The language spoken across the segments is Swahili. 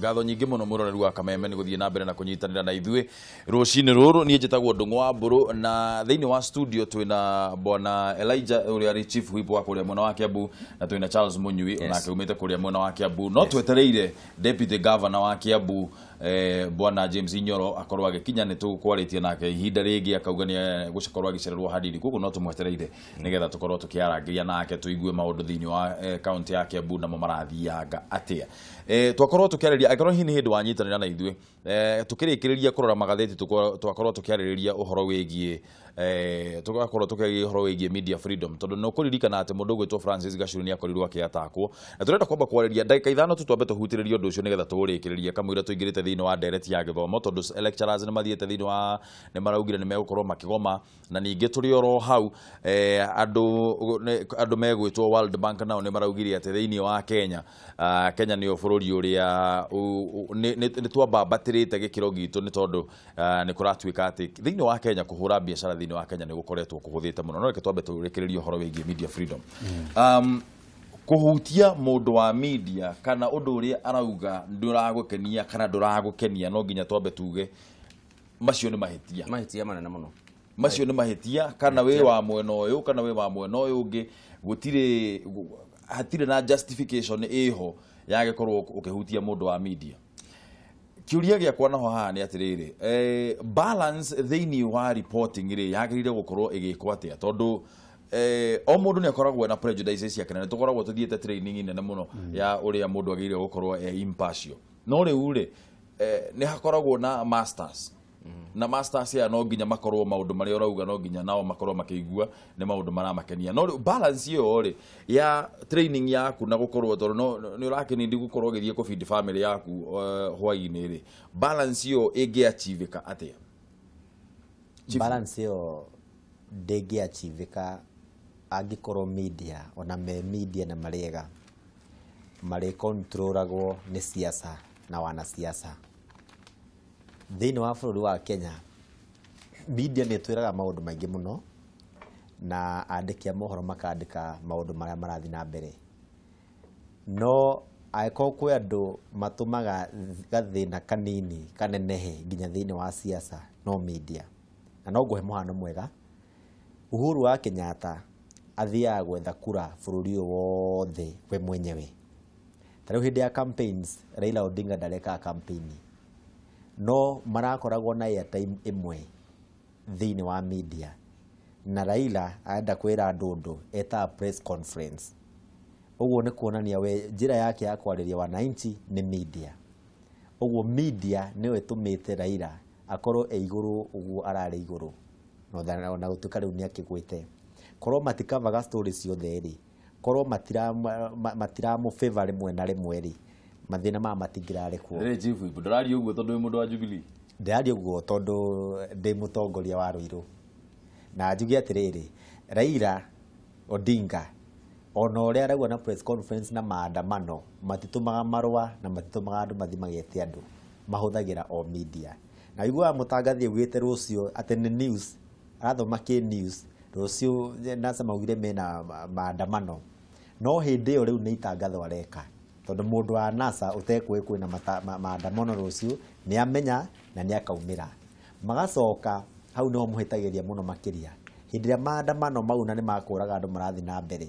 ngatho nyingi muno muroreri wa Kameme ni guthie na mbere na kunyitanira na ithui rucini ruru nie njitagwo Ndungu wa Mburu na thiini wa studio twina bwana Elijah uri ari chief whip wa kuria mwena wa Kiambu na twina Charles Munyui onake umite kuria mwena wa Kiambu no twetereire deputy governor wa Kiambu bwana James Njoroge akorwa gikinya ni tukwaritie nake ihinda ringi akauga ni gucokorwa gicererwo hadiri kuko no tumwetereire nigetha tukorwo tukiarangiria nake tuigue maundu thiini wa county ya Kiambu na marathianga atia twakorwo tukiariria akorwo hini hindu wanyitanira na ithui tukirikiriria kurora magatheti twakorwo tukiariria uhoro wigie tugakorwo tukiariria uhoro wigie media freedom tondu no kuririkana ati mundu gwitwo Francis Gachuri ni akorirwo akiatakwo na turenda kwamba kwariria ndagika ithano tutwambe tuhutiririo undu ucio nigetha tugurikiriria kamwira tuingirite thiini wa direct ya githomo tondu lecturers ni mathiete thiini wa ni maraugire ni megukorwo makigoma na ningi turi oro hau andu megwitwo World Bank nao ni maraugire ati thiini wa Kenya Kenya ni bururi uria ni twamba batirite gikiro gitu ni tondu ni kuratwika ati thiini wa Kenya kuhura biashara thiini wa Kenya ni gukoretwo kuhuthite muno no reke twambe turekererio horo wigie media freedom kuhutia mundu wa media kana undu uria arauga nduragukenia kana nduragukenia no nginya twambe tuge macio ni mahitia manene muno macio ni mahitia kana we wa mwena uyu kana we wa mwena uyu ungi gutire hatire na justification iho yage korwo ukihutia mundu wa media kiuria gya kwa naho haha ni atiriri balance thiini wa reporting ri yagirire gukorwo igikwo atia tondu o mundu ni akoragwo na prejudices yake na tukoragwo tuthiete training nene muno ya uria mundu agirire gukorwo impartial no riu ri ni hakoragwo na masters na masters ya no nginya makorwo maundu mari orauga no nginya nao makorwo makiigua ni maundu maramakenia no balance iyo ri ya training yaku na gukorwo tondu no ni urakeni ndi gukorwo githie ku feed family yaku hwaini ri balance iyo ingiachivika atia balance iyo ndingiachivika angikorwo media ona media na marega mari controlagwo ni siasa na wana siasa thiini wa bururi wa Kenya media ni twiraga maundu maingi muno na andiki a mohoro makandika maundu maria marathi na mbere no aiko kwe andu matumaga gathina kanini kanenehe nginya thiini wa siasa no media na no nguhe muhano mwega Uhuru wa Kenyatta athia gwetha kura bururi wothe we mwenyewe tariu hindi ya campaigns Raila Odinga ndareka campaign no marakoragwo na airtime imwe thiini wa media na Raila aenda kwira andu eta press conference uguo ni kuonania we njira yake ya kwariria wananchi ni media uguo media niwe tumite Raila akorwo iguru uguo arari iguru no na gutuka riu ni akigwite korwo matikavaga stories ciothe ri korwo matira mu favor rimwe na rimwe ri mathina ma matingirare kuo ri chief ndurari uguo tondu mundu wa Jubilee ndari uguo tondu ndi mutongoria wa Ruiru na njugi atiriri Raila Odinga ona uria aragwa na press conference na maandamano matitumaga marwa na matitumaga andu mathi magete andu mahuthagira o media na igua mutangathi ugite rucio ati ni news arathoma ki news rucio nasa maugire mena maandamano no hindi iyo riu ni itangatho areka tondu mundu wa NASA utekwe kwina maandamano rucio ni amenya na ni akaumira magacoka hau no muhitagiria muno makiria hindi ya maandamano mau na ni makuraga andu marathi na mbere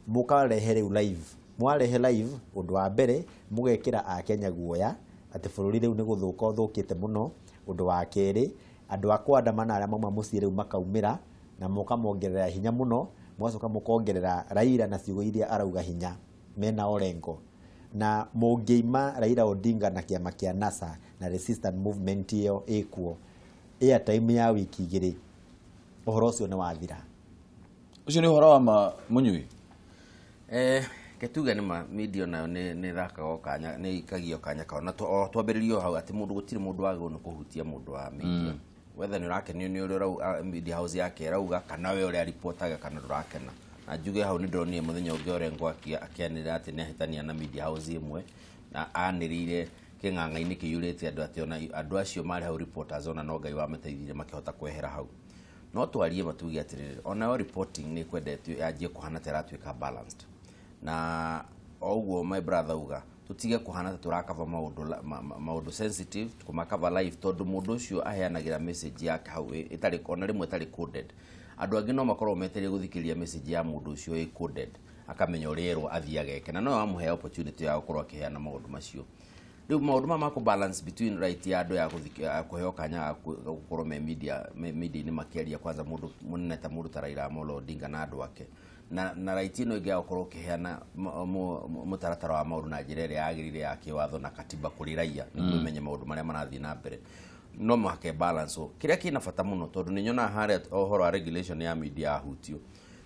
mukarehe riu live mwarehe live undu wa mbere mugekira a Kenya guoya ati bururi riu ni guthuka uthukite muno undu wa keri andu akwandamana aria mauma mucii riu makaumira na mukamongerera hinya muno mwacoka mukongerera Raila na ciugo iria arauga hinya mena orengo na mungeima Raila Odinga na kiama kia NASA na resistance movement iyo ikuo airtime ya wiki igiri uhoro ucio ni wathira ucio ni uhoro wa Munyui ketuga ni media nayo ni rakago kanya ni ikagio kanya kaona twambiririo hau ati mundu gutire mundu wage no kuhutia mundu wa media whether ni urakeni ni uri media house yake rauga kana we uri reportaga kana ndurakena na njuge hau ni ndonire muthenya ungi orengo akianira ati ni hitania na media house imwe na anirire king'ang'a-ini kiyurite andu ati ona andu acio mari hau reporters ona no ngai wa mateithire makihota kwehera hau no twarie matugi atiriri ona yo reporting ni kwendetio yanjie kuhana teratwika balanced na oguo my brother uga tutige kuhana turakava maundu sensitive tukumakava live tondu mundu ucio aheanagira message yake hau itari kona rimwe itari coded. Andu angi no makorwo meterie guthikiria message ya mundu ucio i coded akamenya urierwo athiageke na no amuhe opportunity ya gukorwo akiheana maundu macio. Riu maundu mako balance between right ya andu ya kuheo kanya gukorwo me media ni makiaria kwanza mundu munene ta mundu Tabarira Amolo Odinga na andu ake na right ino ingi gukorwo kiheana mutaratara wa maundu na njira iria yagirire ya kiwatho na katiba kuri raia niguo imenye maundu maria marathii na mbere no make balance kiria kina bata muno tondu ni nyona haria ohoro wa regulation ya media hutio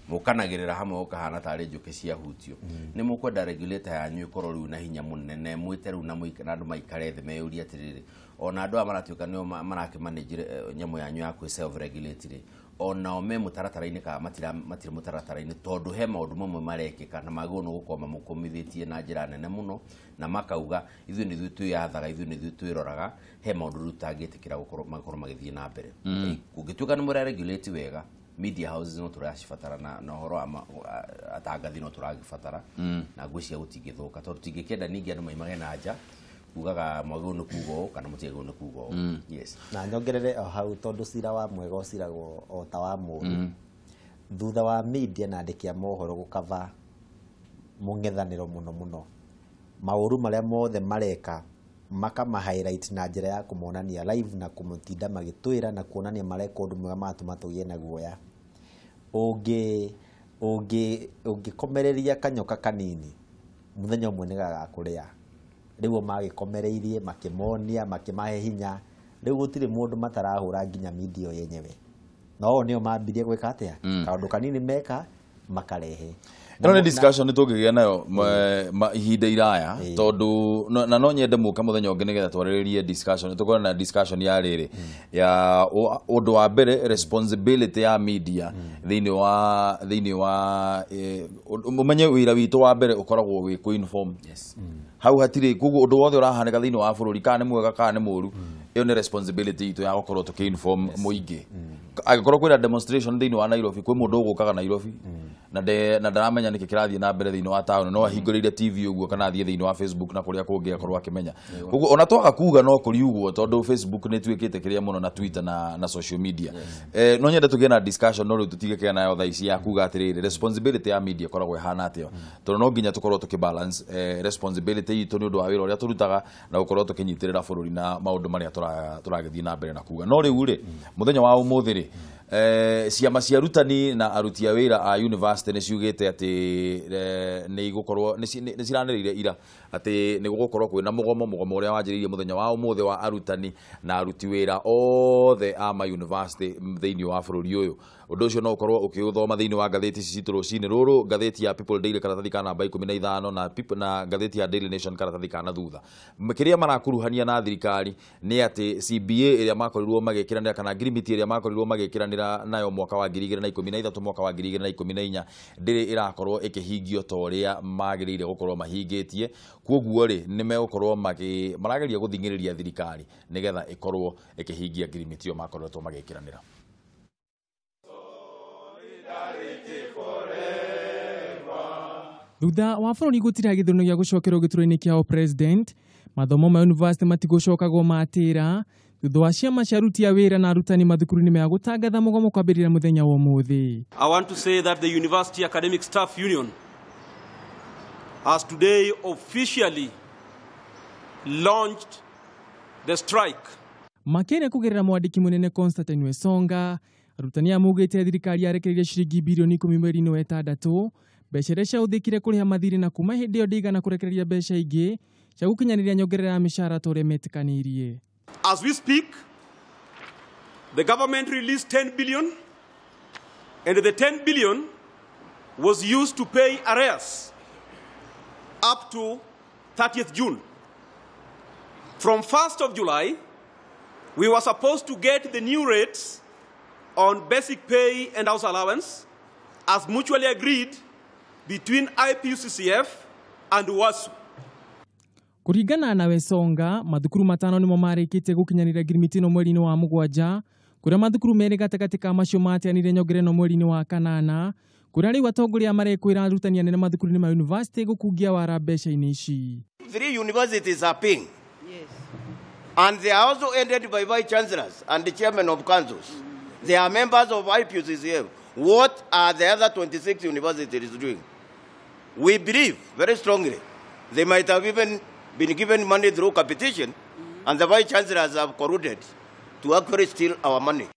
mukanagirira hamwe ukahana tari njuke cia hutio ni mukwenda regulator yanyu ikorwo riu na hinya munene mwite riu na muikana andu maikare the meyuri atiriri ona andu amaratuika nio marake manage nyamu yanyu ya kwi self regulatory ona ome mutaratara-ini ka matire mutaratara-ini tondu he maundu mamwe marekika na magono gukoma mukomithitie na njira nene muno na makauga ithu ni thu tuyathaga ithu ni thu twiroraga he maundu rutangitikira gukorwo magithie na mbere kungituika ni mura regulate wega media houses no turacibatara na horo atangathi no turagibatara na ngwiciria gutingithuka tondu tingikenda ningi andu maimage na nja kugaga mwagono kugo kana mutiagono kugo yes na nyongerere hau tondu cira wa mwega uciragwo o ta wa mundu thutha wa media na andikia mohoro gukava mungethaniro muno mauru maria mothe mareka makama highlight na njira ya kumonania live na kumutinda magitwira na kuonania mareka undu mwega matuma tugie na guoya komereria kanyoka kanini muthenya umwe ni gagakuria riu magikomereirie makimonia makimahe hinya riu gutire mundu matarahura nginya media yenyewe no nio mambirie gwika atia kaundu kanini meka makarehe no discussion tugigia nayo ihinda iraya tondu na no nyende muka muthenya ungi nigetha twariririe discussion tukora na discussion ya riri ya undu wa mbere responsibility ya media thiini wa umenye wira witu wa mbere ukoragwo wi ku inform hau hatire kugu undu wothe urahaneka thiini wa bururi kana ni mwega kana ni muru iyo ni responsibility itu ya gukorwo tuki inform muingi agikorwo kwina demonstration thiini wa Nairobi kwi mundu ugukaga Nairobi na ndaramenya niki kirathie na mbere thiini wa town no ahinguriire TV uguo kana thie thiini wa Facebook na kuria kungi akorwo akimenya kugu ona twaga kuga no kuri uguo tondu Facebook ni twikite kiria muno na Twitter na social media no nyende tugie na discussion no riu tutigike nayo thaa ici ya kuga atiriri responsibility ya media koragwo ihana atio tondu no nginya tukorwo tukibalance responsibility itu ni undu wa wira uria turutaga na gukorwo tukinyitirira bururi na maundu maria turagithie na mbere na kuga no riu ri muthenya wa umuthi ri ciama cia arutani na aruti a wira a university ni ciugite ati ni gukorwo ni ciraniriire ira ati ni gukorwo kwina mugomo uria wanjiririe muthenya wa umuthi wa arutani na aruti wira othe a ma university thiini wa bururi uyu undu ucio no ukorwo ukiuthoma thiini wa ngatheti citu rucini ruru ngatheti ya People Daily karatathi kana namba 15 na ngatheti ya Daily Nation karatathi kana thutha kiria marakuruhania na thirikari ni ati CBA iria makorirwo magikiranira kana agreement iria makorirwo magikiranira nayo mwaka wa 2013 mwaka wa 2014 ndiri irakorwo ikihingio toria magirire gukorwo mahingitie kwoguo ri ni megukorwo marageria guthingiriria thirikari nigetha ikorwo ikihingia agreement iyo makorirwo magikiranira. Thutha wa bururi gutira githurano gia gucokerwo gituro-ini kiao president mathomo ma university matigocokago matira thutha wa ciama cia aruti a wira na arutani mathukuru-ini mea gutangatha mugomo kwambirira muthenya wa umuthi. I want to say that the University Academic Staff Union has today officially launched the strike. Makene kugerera mwandiki munene Constantine Wesonga arutani amugite thirikari yarekereire ciringi bilioni 10 mweri-ini wa 6 mbeca iria ciahũthĩkire kũrĩha mathirĩ na kuma hĩndĩ ĩyo ndigana kũrekereria mbeca ingĩ cia gũkinyanĩria nyongerera ya mĩcara ta ũrĩa metĩkanĩirie. As we speak, the government released 10 billion and the 10 billion was used to pay arrears up to 30th June. From 1st of July, we were supposed to get the new rates on basic pay and house allowance as mutually agreed between IPUCCF and WASU. Kuringana na Wesonga, mathukuru matano nimo marĩkĩtie gũkinyanĩria ngirimiti ĩno mweri-inĩ wa 7, kuria mathukuru merĩ gatagatĩ ka macio mateanire nyongerera mweri-inĩ wa 8, kuria rĩu atongoria marekwĩra arutani anene mathukuru-inĩ ma university gũkungia wara mbeca-inĩ ici. 3 universities are paying. Yes. And they are also ended by vice chancellors and the chairman of councils. They are members of IPUCCF. What are the other 26 universities doing? We believe very strongly they might have even been given money through competition, and the vice chancellors have corrupted to actually steal our money.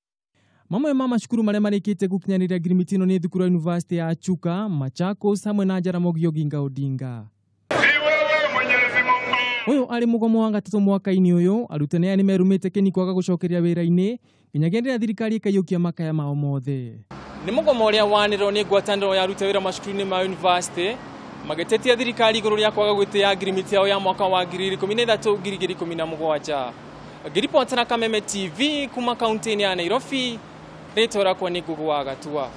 Mamwe ma macukuru maria marikite gukinyanira ngirimiti ino ni thukuru ya University ya Chuka, Machakos hamwe na Jaramogi Oginga Odinga. Uyu ari mugomo wa gatatu mwaka-ini uyu, arutani aya ni merumite keni kwaga gucokeria wira-ini nginyagia thirikari ikayukia makaya mao mothe. Ni mugomo uria wanirwo ni ngwataniro ya aruti wira macukuru-ini ma university magitetia thirikari iguru ria kwaga gwitia ngirimiti yao ya mwaka wa 2013-2017. Ngiripota na Kameme TV kuma kaunti ya Nairobi, ritora kwa ni Ngugu wa Gatua.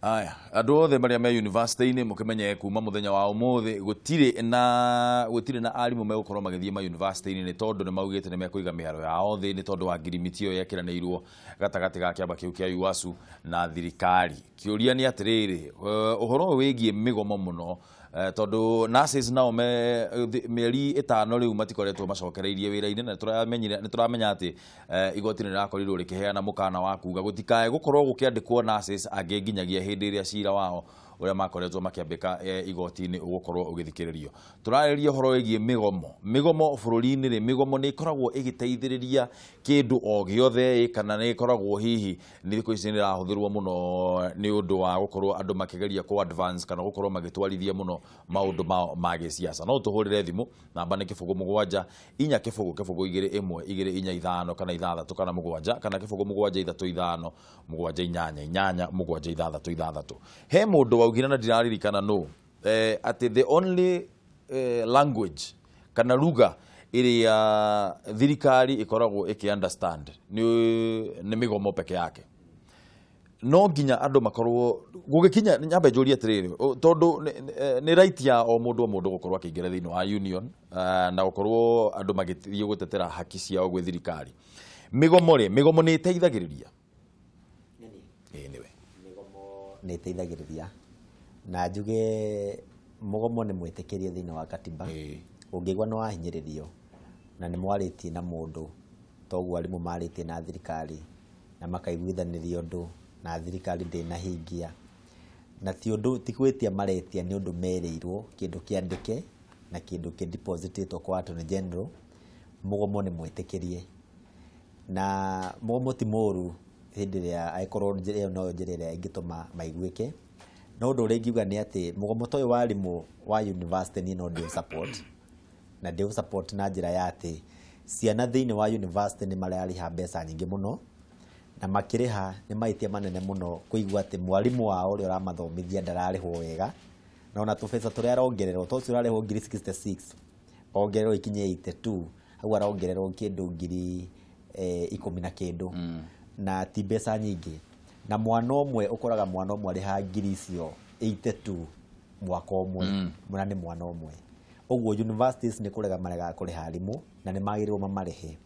Aya, andu othe maria me university-ini mukimenye kuma muthenya wa umuthi gutire na arimu megukorwo magithie ma university-ini ni tondu ni maugite ni mekuiga miharo yao thi ni tondu wa ngirimiti yo yekiranirwo gatagati ga kiamba kiu kia UASU na thirikari. Kiuria ni atiriri, uhoro wigie migomo muno tondu nurses nao mieri 5 riu matikoretwo macokereirie wira-ini na turamenya ati igoti ni rakorirwo rikiheana mukana wa kuga gutikae gukorwo gukiandikwo nurses ange nginyagia hindi iria cira wao uria makoretwo makiambika igoti-ini ugukorwo ugithikiririo. Turariria horo wigie migomo bururi-ini ri migomo ni ikoragwo igiteithiriria kindu o giothe kana ni ikoragwo hihi ni thiku ici ni rahuthirwo muno ni undu wa gukorwo andu makigeria ku advance kana gukorwo magitwarithia muno maundu mao ma gisiasa. No tuhurire thimu namba ni 07 inya 2 imwe 245 kana 6 kana 7 kana 07 35 788 he mundu waugina na ndiraririkana no ati the only language kana lugha iria thirikari ikoragwo iki-understand ni migomo peke yake. No nginya andu makorwo gugikinya nyambe njuria atiriri tondu ni right ya o mundu gukorwo akiingira thiini wa union na gukorwo andu magithie gutetera haki ciao gwi thirikari. Migomo ni iteithagiriria niwe ni iteithagiriria na njuge mugomo ni mwitikirie thiini wa katiba ungigwa no ahinyiririo na ni mwaritie na mundu toguo arimu maritie na thirikari na makaiguithanirio ndu na thirikari ndina hingia na ti undu tikwetia maretia ni undu mereirwo kindu kiandike na kindu ki deposititwo kwa Attorney General. Mugomo ni mwitikirie na mugomo ti moru hindi ria aikorwo njire no njire ria ingituma maiguike. No undu uri ngiuga ni ati mugomo toyo wa arimu wa university ni no ndio support na ndio support na njira ya ati ciana thiini wa university ni marariha mbeca nyingi muno na makiriha ni maitia manene muno kuigua ati mwarimu wao uri uramathomithia ndararihwo wega na ona tubesa turia arongererwo to cio ararihwo 66 ongererwo ikinye 82 hau arongererwo kindu 10 na ti mbeca nyingi na mwana umwe ukoraga mwana umwe ariha ngiri icio 82 mwaka umwe mwana ni mwana umwe. Oguo universities ni kurega marega kuriha arimu na ni magirirwo mamarihe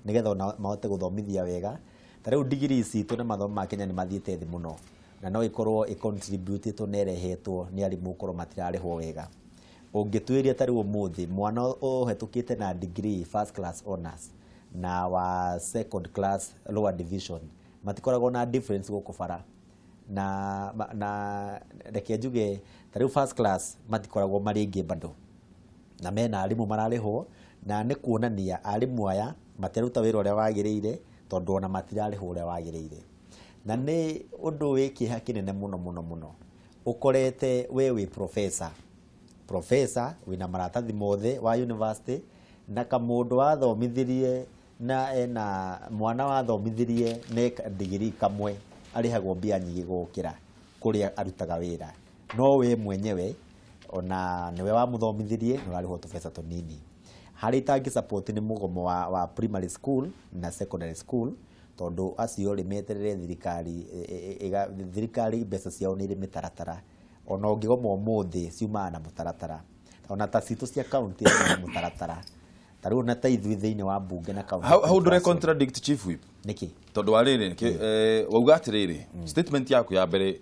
nigetha mahote guthomithia wega. Tariu degree citu na mathomo ma Kenya ni mathiite thi muno na no ikorwo i-contribute to nerehetwo ni arimu korwo matirarihwo wega. Ungitwiria tariu umuthi mwana uhetukite na degree first class honors na wa second class lower division matikoragwo na difference gukubara na reke njuge tariu first class matikoragwo maringi bado na mena arimu mararihwo na ni kuonania arimu aya materuta wira uria wagiriire tondu ona matirarihwo uria wagiriire na ni undu wiki hakinene muno ukorete we professor wina maratathi mothe wa university na kamundu wathomithirie na mwana wathomithirie ne degree kamwe arihagwo mbia nyingi gukira kuria arutaga wira no we mwenyewe ona niwe wa muthomithirie no arihwo tubesa tunini. Hari tangi support ni mugomo wa primary school na secondary school tondu acio rimeterere thirikari mbeca ciao ni ri mitaratara ona ungigoma umuthi ciuma na mutaratara ona ta citu cia county na mutaratara tariu na ta ithui thiini wa bunge na county. How do I contradict chief whip? Niki tondu ariri wauga atiriri statement yaku ya mbere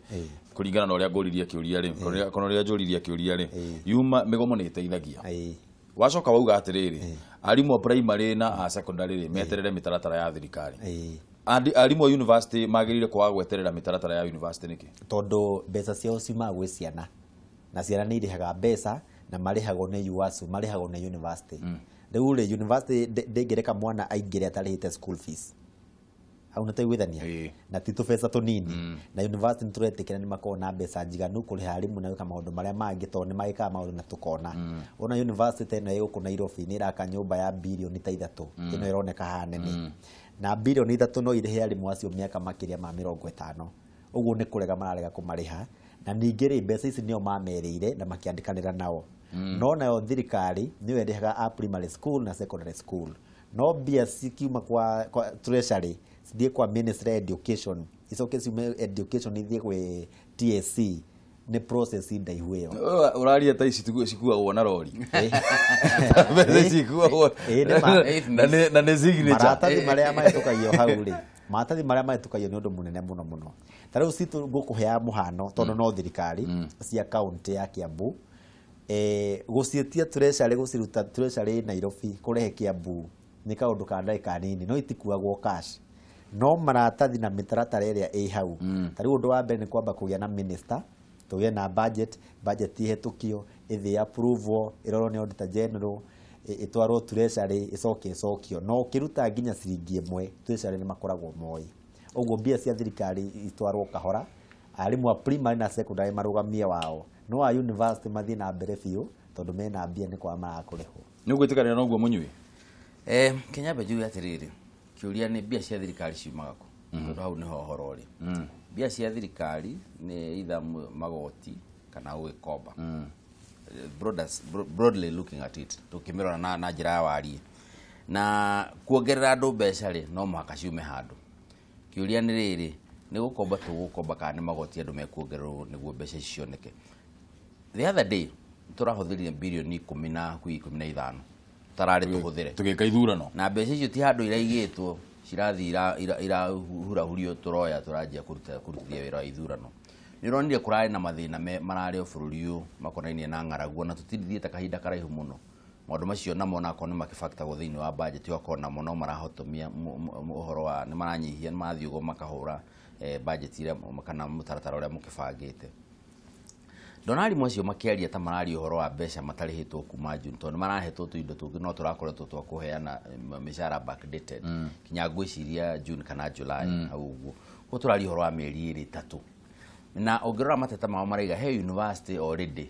kuringana na uria nguririe kiuria ri kono uria njuririe kiuria ri yuma migomo ni iteithagia wacoka wauga atiriri arimu primary na secondary ri meterere mitaratara ya thirikari arimu university magirire kwa gweterera mitaratara ya university niki tondu mbeca ciao cimagwe ciana na ciana ni irihaga mbeca na marihagwo ni UASU marihagwo ni university riu ri university ndingereka mwana aingire atarihite school fees au nataigwithania na titu pesa tunini na university nituretikira ni makona mbeca njiganu kuri harimu na kama maundu maria mangi to ni magika maundu na tukona ona university na yo kuna Nairobi ni raka nyumba ya bilioni ta 3 ino ironeka hanene na bilioni 3 no irihe arimu acio miaka makiria ma 50 uguo ni kurega mararega kumariha na ningi ri mbeca ici nio mamerire na makiandikanira nao no nayo thirikari niyo irihaga a primary school na secondary school no bia sikiuma kwa treasury sidie kwa ministry education isoke siume education ithie kwe TSC ni process ndaihu iyo uraria ta ici cikua wona rori mbe cikua wona na ne signature maratathi maria mahetukagio hau ri maratathi maria mahetukagio ni undu munene muno tariu situ ngukuhea muhano tondu no thirikari cia county ya Kiambu gucietia treasury guciruta treasury Nairobi kurehe Kiambu ni kaundu ka ndaika nini no itikuagwo cash no maratathi na mitaratara iria i hau tariu undu wa mbere ni kwamba kugia na minister tugie na budget ihetukio ithi approval iroro ni auditor general itwarwo treasury icokio no kiruta nginya ciringi imwe treasury ni makoragwo moi uguo mbia cia thirikari itwarwo kahora arimu a primary na secondary marugamie wao no a university mathie na mbere biu tondu mena mbia ni kwa marakurihwo ni ugwitikanira na uguo Munyui Kenya beju atiriri kiuria ni mbia cia thirikari ciumaga ku tondu hau niho horo ri mbia cia thirikari ni either magoti kana ugikomba broadly looking at it tukimirora na njira ya wari na kuongerera andu mbeca ri no muhaka ciume handu kiuria ni riri ni gukomba tugukomba kana magoti andu mekuongererwo niguo mbeca cioneke the other day turahuthirie bilioni 10 na 15 tarari tuhuthire tugika ithurano na mbeca icio ti handu iraigitwo cirathi ira hurahurio turoya turanjia kurutithia wira wa ithurano ni ronire kurari na mathina marari o bururi u makonainie na ng'araguo na tutithite kahinda karaihu muno maundu macio namo na kone makifactor go thiini wa budget yo kona muno marahotomia uhoro wa ni maranyihia mathi ugo makahura budget ira kana mutaratara uria mukibangite donari mwacio makiaria ta marari uhoro wa mbeca matarihitwo kuma June tondu marahetwo tu indo tungi no turakoretwo twakuheana mishara backdated kinya ngwiciria June kana July au uguo ko turari uhoro wa mieri iri 3 na ongerora mateta mao maraiga he university already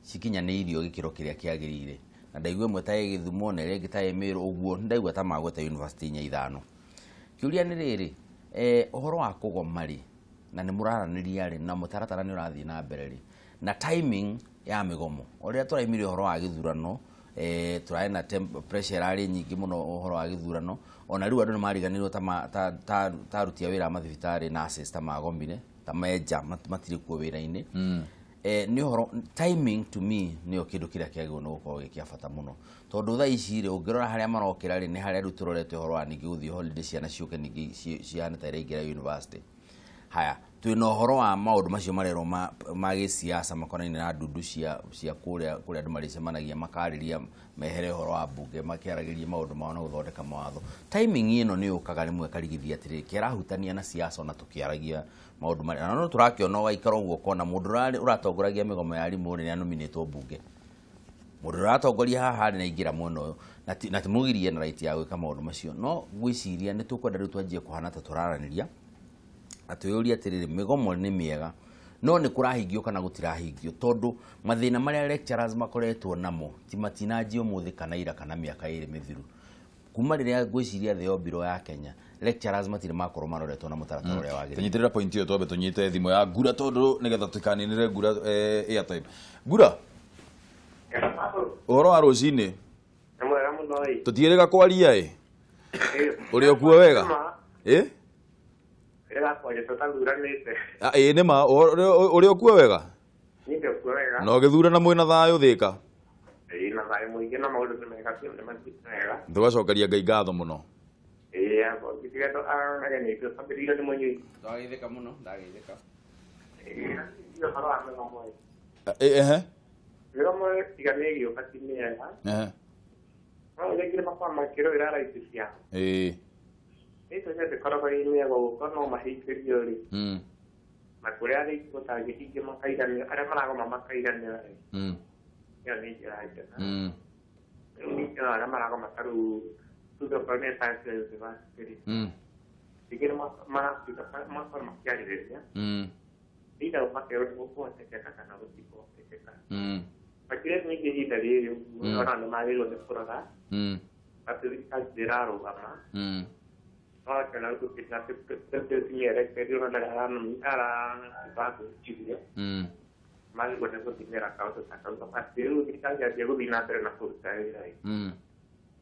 cikinyaniirio gikiro kiria kiagirire na ndaigwe mwetaye Githumo na rege taye Meru uguo ndaigwa ta magweta university nya 5 kiuria ni riri uhoro wa kugoma ri na ni muraraniria ri na mutaratara ni urathi na mbere ri na timing ya migomo oria turaimirio uhoro wa githurano turaina pressure ari nyingi muno uhoro wa githurano ona riu andu ni mariganirwo ta rutia wira mathibitari na assist magombine ta meja matiri ku wira-ini ni uhoro timing to me ni kindu kiria kiagwo no gukorwo gikiabata muno tondu tha ici ri ungirora haria marokira ri ni haria ru turorete uhoro wa ningi guthii holiday ciana ciuke ningi ciana ta iringira university haya twina uhoro wa maundu macio marero ma gisiasa makonaine na ndundu cia kuria andu maricemanagia makariria mehere uhoro wa bunge makiaragiria maundu mao na guthondeka mawatho timing ino ni ukaga rimwe karigithia atiri kirahutania na siasa na tukiaragia maundu mari no turakiona waikara uguo kona mundu uratongoragia migomo ya arimu ni anominatwo bunge mundu uratongoria haha ni ingira muno na timugirie na right ya gwika maundu macio no gwiciria ni tukwenda riu twanjie kuhana ta turaraniria atuyuria atiriri migomo ni miega no ni kurahingio kana gutirahingio tondu mathina maria lecturers makoretwo namo ti matinaji umuthi kana ira kana miaka iri mithiru kuma riria gwiciria the obiro ya Kenya lecturers matire makoro maroretwo na mutaratara uria wagire tunyitirira point iyo twambe tunyite thimo ya ngura tondu nigetha tukaninire ngura airtime ngura oro arocini mwega muno ii tutirega kwaria uri okuo wega Era kwa tutaguranite. Nima uri okuo wega? Ninde okuo wega. No githurana mwina thayo thika. Na thayo mwingi na maundu ni mega cio ni matwega. Ndugacokeria Ngai ngatho muno. Hapo kitigendo ni tusambiriyo ni Munyui. Ndagithika muno, ndagithika. Iyo haro ame ngomo. Pero mo tiganegi o patini ya. No, ya quiere papá más quiero ir a la iglesia. Eso ya te coloca ahí mi hago con no más interior. Makurea de kota jadi que más caída ada mana mamá caída ni. Ya ni ya ya. Ni ada mana como taru tu que pone tanto de más querido. Si quiere más más forma que hay de ya. Y da más que un poco se queda kana do tipo se queda. Akhirnya ni jadi dari orang lemari lo sekolah. Tapi considerar o ama. Kalau kenal tu kita terjadi erek jadi orang dalam arang bagus juga. Mari kita tu tidak rakau tu sakau tu pasti lu kita jadi aku bina ternak kurang ini.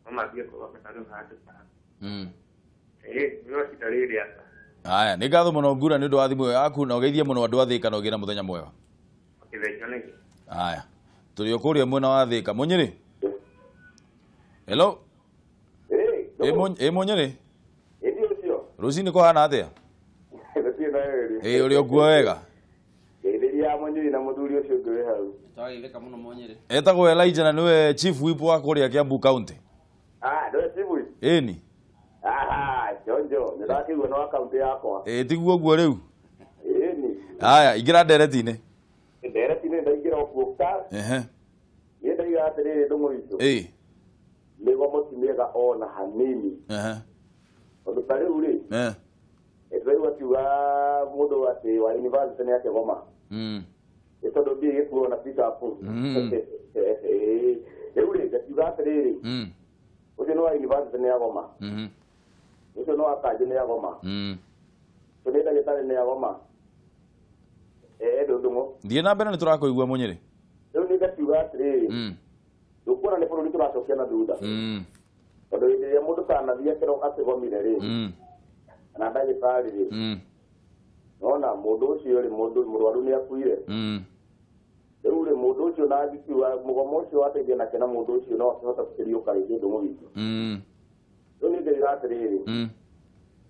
Mama dia kalau kita tu ada tak. Mira kita lihat. Aya, nĩ ngatho mũno ngura nĩ ũndũ wa thimũ yaku na ũgeithie mũno andũ a Thĩka na ũgĩe na mũthenya mwega. Aya, tũrĩ o kũrĩa mwena wa Thĩka. Munyiri? Hello? Munyiri? Rũcinĩ kũhana atĩa? Ũrĩ o nguo wega? Etagwo Elijah na nĩwe chief whip wa kũrĩa Kiambu County. Ĩni? Nĩndakĩigua no akaunti yakwa. Tiguo guo rĩu. Aya, ingĩra ndereti-inĩ. Ndereti-inĩ ndaingĩra okuo ka. Niĩ ndaiga atĩrĩrĩ Ndũngũ witũ. Mĩgomo ti mĩega ona hanini. Tondũ ta rĩu rĩ. Nĩtũraigua kiuga mũndũ atĩ wa university nĩ akĩgoma. Nĩ tondũ mbia igĩkuo na pick up. Rĩu rĩ ngakiuga atĩrĩrĩ. Ũcio nĩ wa university nĩ agoma. Ucio no akaje ne agoma. Tunenda gitare ne agoma. Ndungu. Thiĩ na mbere nĩ tũrakũigua Munyiri. Rĩu nĩ ngakiuga atĩrĩrĩ. Ndũkuona nĩ bũrũri tũracokia na thutha. Tondũ hĩndĩ ĩrĩa mũndũ tanathiĩ akĩgomire rĩ. Na ndagĩtarĩ rĩ. Nona mũndũ ũcio rĩ mũndũ mũrwaru nĩ akuire. Rĩu rĩ mũndũ ũcio na angĩkiuga mũgomo ũcio ateithia nake na mũndũ ũcio no akĩhota gũkĩriũka rĩngĩ Ndũngũ witũ. Rĩu nĩ ndĩrĩra atĩrĩrĩ.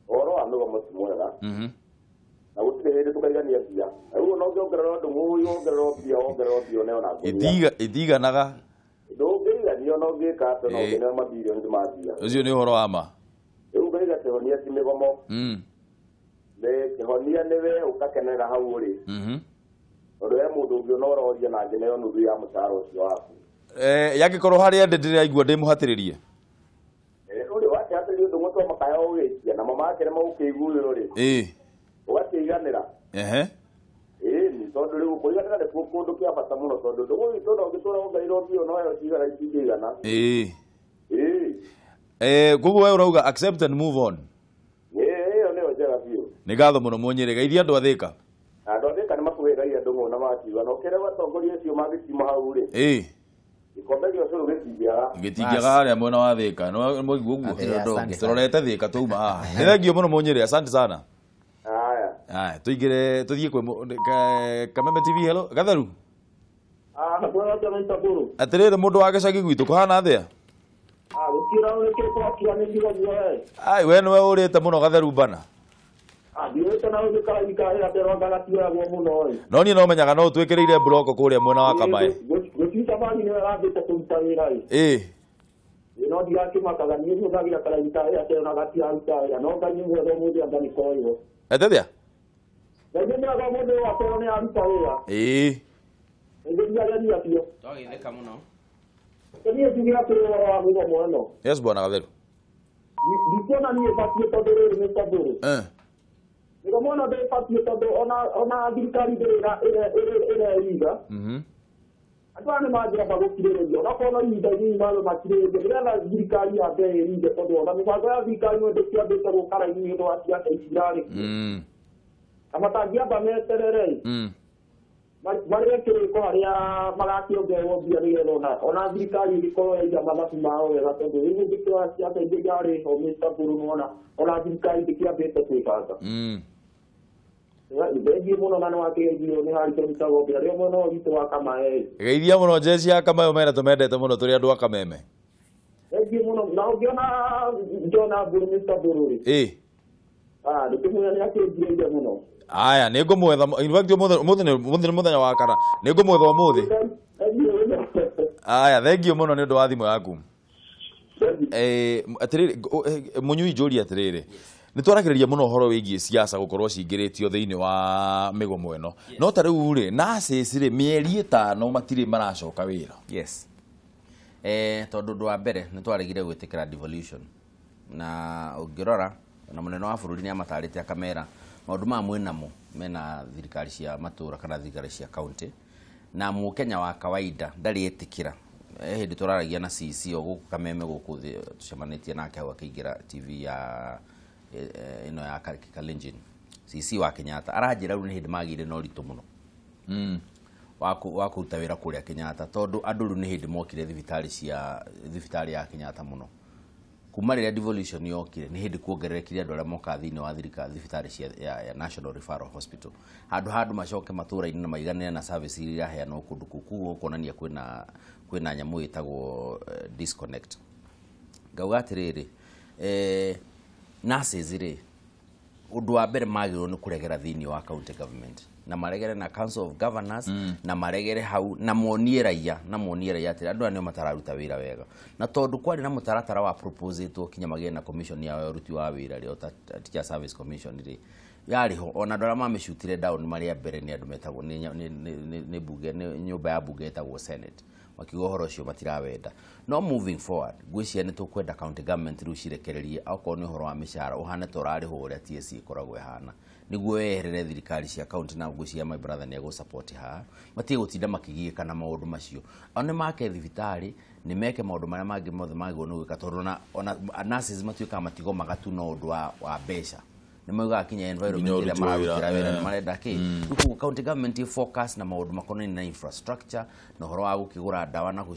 Ũhoro wa mĩgomo ti mwega. Na gũtirĩ hĩndĩ tũkaigania mbia. Rĩu ona ũngĩongerera Ndũngũ ũyũ wongerera mbia oneyo na itiganaga. Ndũngĩigania ona ũngĩka atĩ no ũngĩneo mabilioni ma mbia. Ũcio nĩ ũhoro wa ma. Rĩu ngaiga kĩhonia ti mĩgomo. Kĩhonia nĩwe ũkakenera hau ũrĩ. Tondũ he mũndũ ũngĩ ona ũroria na ngĩneo nuthu ya mũcara ũcio waku. Yangĩkorwo harĩa ndĩraigua ndĩmũhatĩrĩrie. Ndũngũ makaya ũgĩtia na mama akĩrema gũkĩiguĩrwo rĩ. Ũgakĩiganĩra. Nĩ tondũ rĩu kũiganĩra nĩ kũndũ kĩa bata mũno tondũ Ndũngũ witũ no ũngĩtũra wongereirwo mbia no ĩyo cigana itingĩigana. Koguo we ũrauga accept and move on. Ĩyo nĩyo njega biũ. Nĩ ngatho mũno Munyiri, geithia andũ a Thĩka. Andũ a Thĩka nĩ makũgeithagia Ndũngũ na makiuga no kĩrĩa atongoria acio magĩkiuma hau rĩ. Gĩkombe gĩa ũcũrũ gĩtingĩaga harĩa mwena wa Thĩka no mũigua ũguo tũrorete Thĩka tũuma haha. Nĩ thengio mũno Munyiri, asante sana. Aya tũingĩre tũthiĩ kwĩ Kameme TV. Hello Gatheru. Atĩrĩrĩ mũndũ wa gĩcagi gwitũ kũhana atĩa? Ai we nĩwe ũrĩte mũno Gatheru bana. No niĩ no menyaga no twĩkĩrĩire broko kũrĩa mwena wa Kamae. No ndirakĩmakaga niĩ hũthagĩra karagita atĩ ona gatiaruta wĩra no Ngai nĩmwega ũmũthĩ anga nĩ koirwo. Etethia? Ngai nĩmwega mũndũ wa korwo nĩ aruta wĩra. Nĩngĩriaria biũ. Twagĩtheka mũno. Niĩ njugira atĩrĩ wa mĩgomo ĩno. Yes bwana Gatheru. Ndikuona niĩ batiĩ tondũ rĩrĩ nĩ Mburu. Mĩgomo ĩno ndĩbatiĩ tondũ ona thirikari ĩreriga. Andũ aya nĩ manjĩramba gũkirĩrĩria onakorwo no ihinda inini mawe makirĩrĩria nĩgetha thirikari yambe ĩrinde tondũ ona mĩbango ya thirikari nĩ ndĩkĩambĩte gũkara nĩ ũndũ wa ciaca ici irarĩ na matangĩamba meterere marĩe kĩrĩko harĩa magakĩongererwo mbia nĩgetha ona thirikari ĩgĩkorwo yaiga mathabu mao wega tondũ rĩu ngĩkĩrora ciaca ingĩ irarĩ ho Mr. Mburu ona thirikari ndĩkĩambĩte kwĩbanga. Ndeithie mũno na nĩwakĩgeithio nĩ harĩ tũrutaga mbia rĩo mwena witũ wa Kamae. Geithia mũno njeci ya Kamae mena tũmendete mũno tũrĩ andũ a Kameme. Ndeithie mũno na ũngĩona Mburu Mr. Mburu rĩ. ndikimwira ni akingireire muno aya nego mwetha in fact muthenya wa kara nego mwetha umuthi aya thengio muno ni undu wa thimu yaku atiriri Munyui njuri atiriri ni twarakiriria muno horo wigie siasa gukorwo cingiritio thiini wa migomo eno no ta riu ri nurses ri mieri 5 matiri maracoka wira yes tondu ndwa mbere ni twaregire gwitikira devolution na ungirora na munene wa bururi ni amatarite kamera maundu ma mwenamo mena thirikari cia matura kana thirikari cia county na mu Kenya wa kawaida ndari etikira hindi turaragia na CCO guku Kameme guku tucemanitie nake hau akiingira TV ya ino ya Kalenjin CC wa Kenyatta aranjira ru ni hindi magire no ritu muno waku tawira kuria Kenyatta tondu andu ru ni hindi mokire thibitari ya Kenyatta muno kuma rĩrĩa devolution yokire ni hindi kuongererekire andu aria moka thiini wa thibitari ya National Referral Hospital handu macoke matura-ini na maiganire na service iria heanwo kundu kuku kuonania kwina nyamu itagwo disconnect ngauga atiriri nurses ri undu wa mbere magirwo ni kuregera thiini wa county government na maregere na council of governors na maregere hau na monie raia ati andu anio matararuta wira wega na tondu kwari na mutaratara wa proposal kinya magie na commission ya ruti wa wira ri teacher service commission ri yariho ona ndora mameshutire down maria mbere ni andu metagwo ni bunge ni nyumba ya bunge etagwo senate wakigo horo cio matirawenda no moving forward gwiciria ni tukwenda county government riu cirekererie akorwo ni horo wa mishara uhane torari ho uria TSC ikoragwo ihana niguo weherere thirikari cia county na gwiciria my brother ni go support ha matie gutinda makigiika na maundu macio one make thibitari ni meke maundu maria mangi mothe magwo no gwika tondu na ona nurses matuika matigo magatu no undu wa besha ni moiga kinya environment ira mararutira wira ni marenda ki ruku county government focus na maundu makonani na infrastructure na horo wa gukigura dawa na ku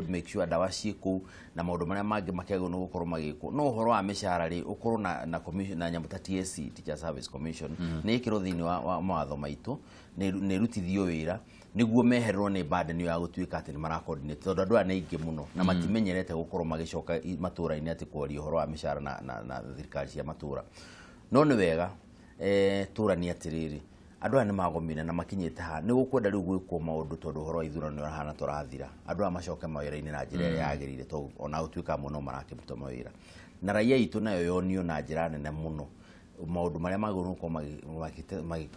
make sure dawa ciku na maundu maria mangi makego no gukorwo magiko no horo wa mishara ri ukorwo na commission na nyamuta TSC teacher service commission ni ikiro thiini wa mawatho maitu ni rutithio wira niguo meherwo ni burden ya gutuika ati ni mara coordinate tondu andu ane ingi muno na matimenyerete gukorwo magicoka matura-ini ati kwori horo wa mishara na thirikari cia matura no ni wega turani atiriri andu ane magomine na makinyite ha ni gukwenda riu gwikwo maundu tondu horo ithurano hana turathira andu amacoke mawira-ini na njira ya yagirire to ona utuika muno marakiruta mawira na raia itu nayo yonio na njira nene muno maundu maria maguru ko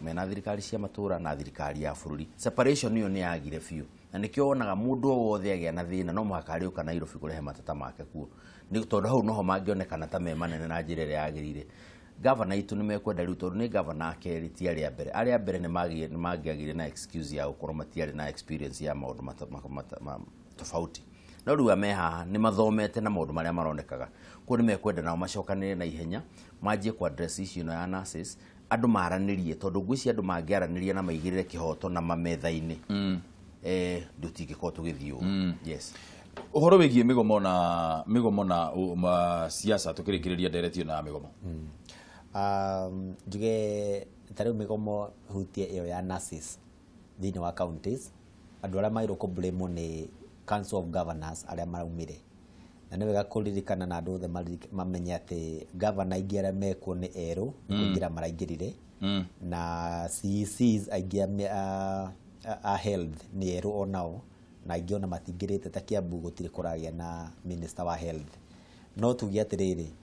mena thirikari cia matura na thirikari ya bururi separation iyo ni yagire fiu na nikio onaga mundu wothe agia na thina no muhakari uka Nairobi kurehe matata make kuo ni tondu hau noho mangionekana ta memanene na njira ya yagirire governor itu nimekwenda riu tondu ni governor akeri ti aria mbere ni magiagire na excuse ya ukorwo matiari na experience ya maundu tofauti no riu ameha ni mathomete na maundu maria maronekaga ko ni mekwenda nao macokanire na ihenya manjie ku address issue no ya nurses andu maranirie tondu ngwici andu mangiaranirie na maigirire kihoto na mametha-ini ndutingiko tugithio yes uhoro wigie migomo na siasa tukirikiriria nderetio na migomo njuge tariu migomo hutie iyo ya nurses thiini wa counties andu aria mairo ku blame ni council of governors aria maraumire na ni wega kuririkana na andu othe mamenye ati governor aingi aria mekuo ni eru kuingira maraingirire na CECs aingi a health ni eru onao na aingi ona matingirite ta Kiambu gutire kuragia na minister wa health no tugi atiriri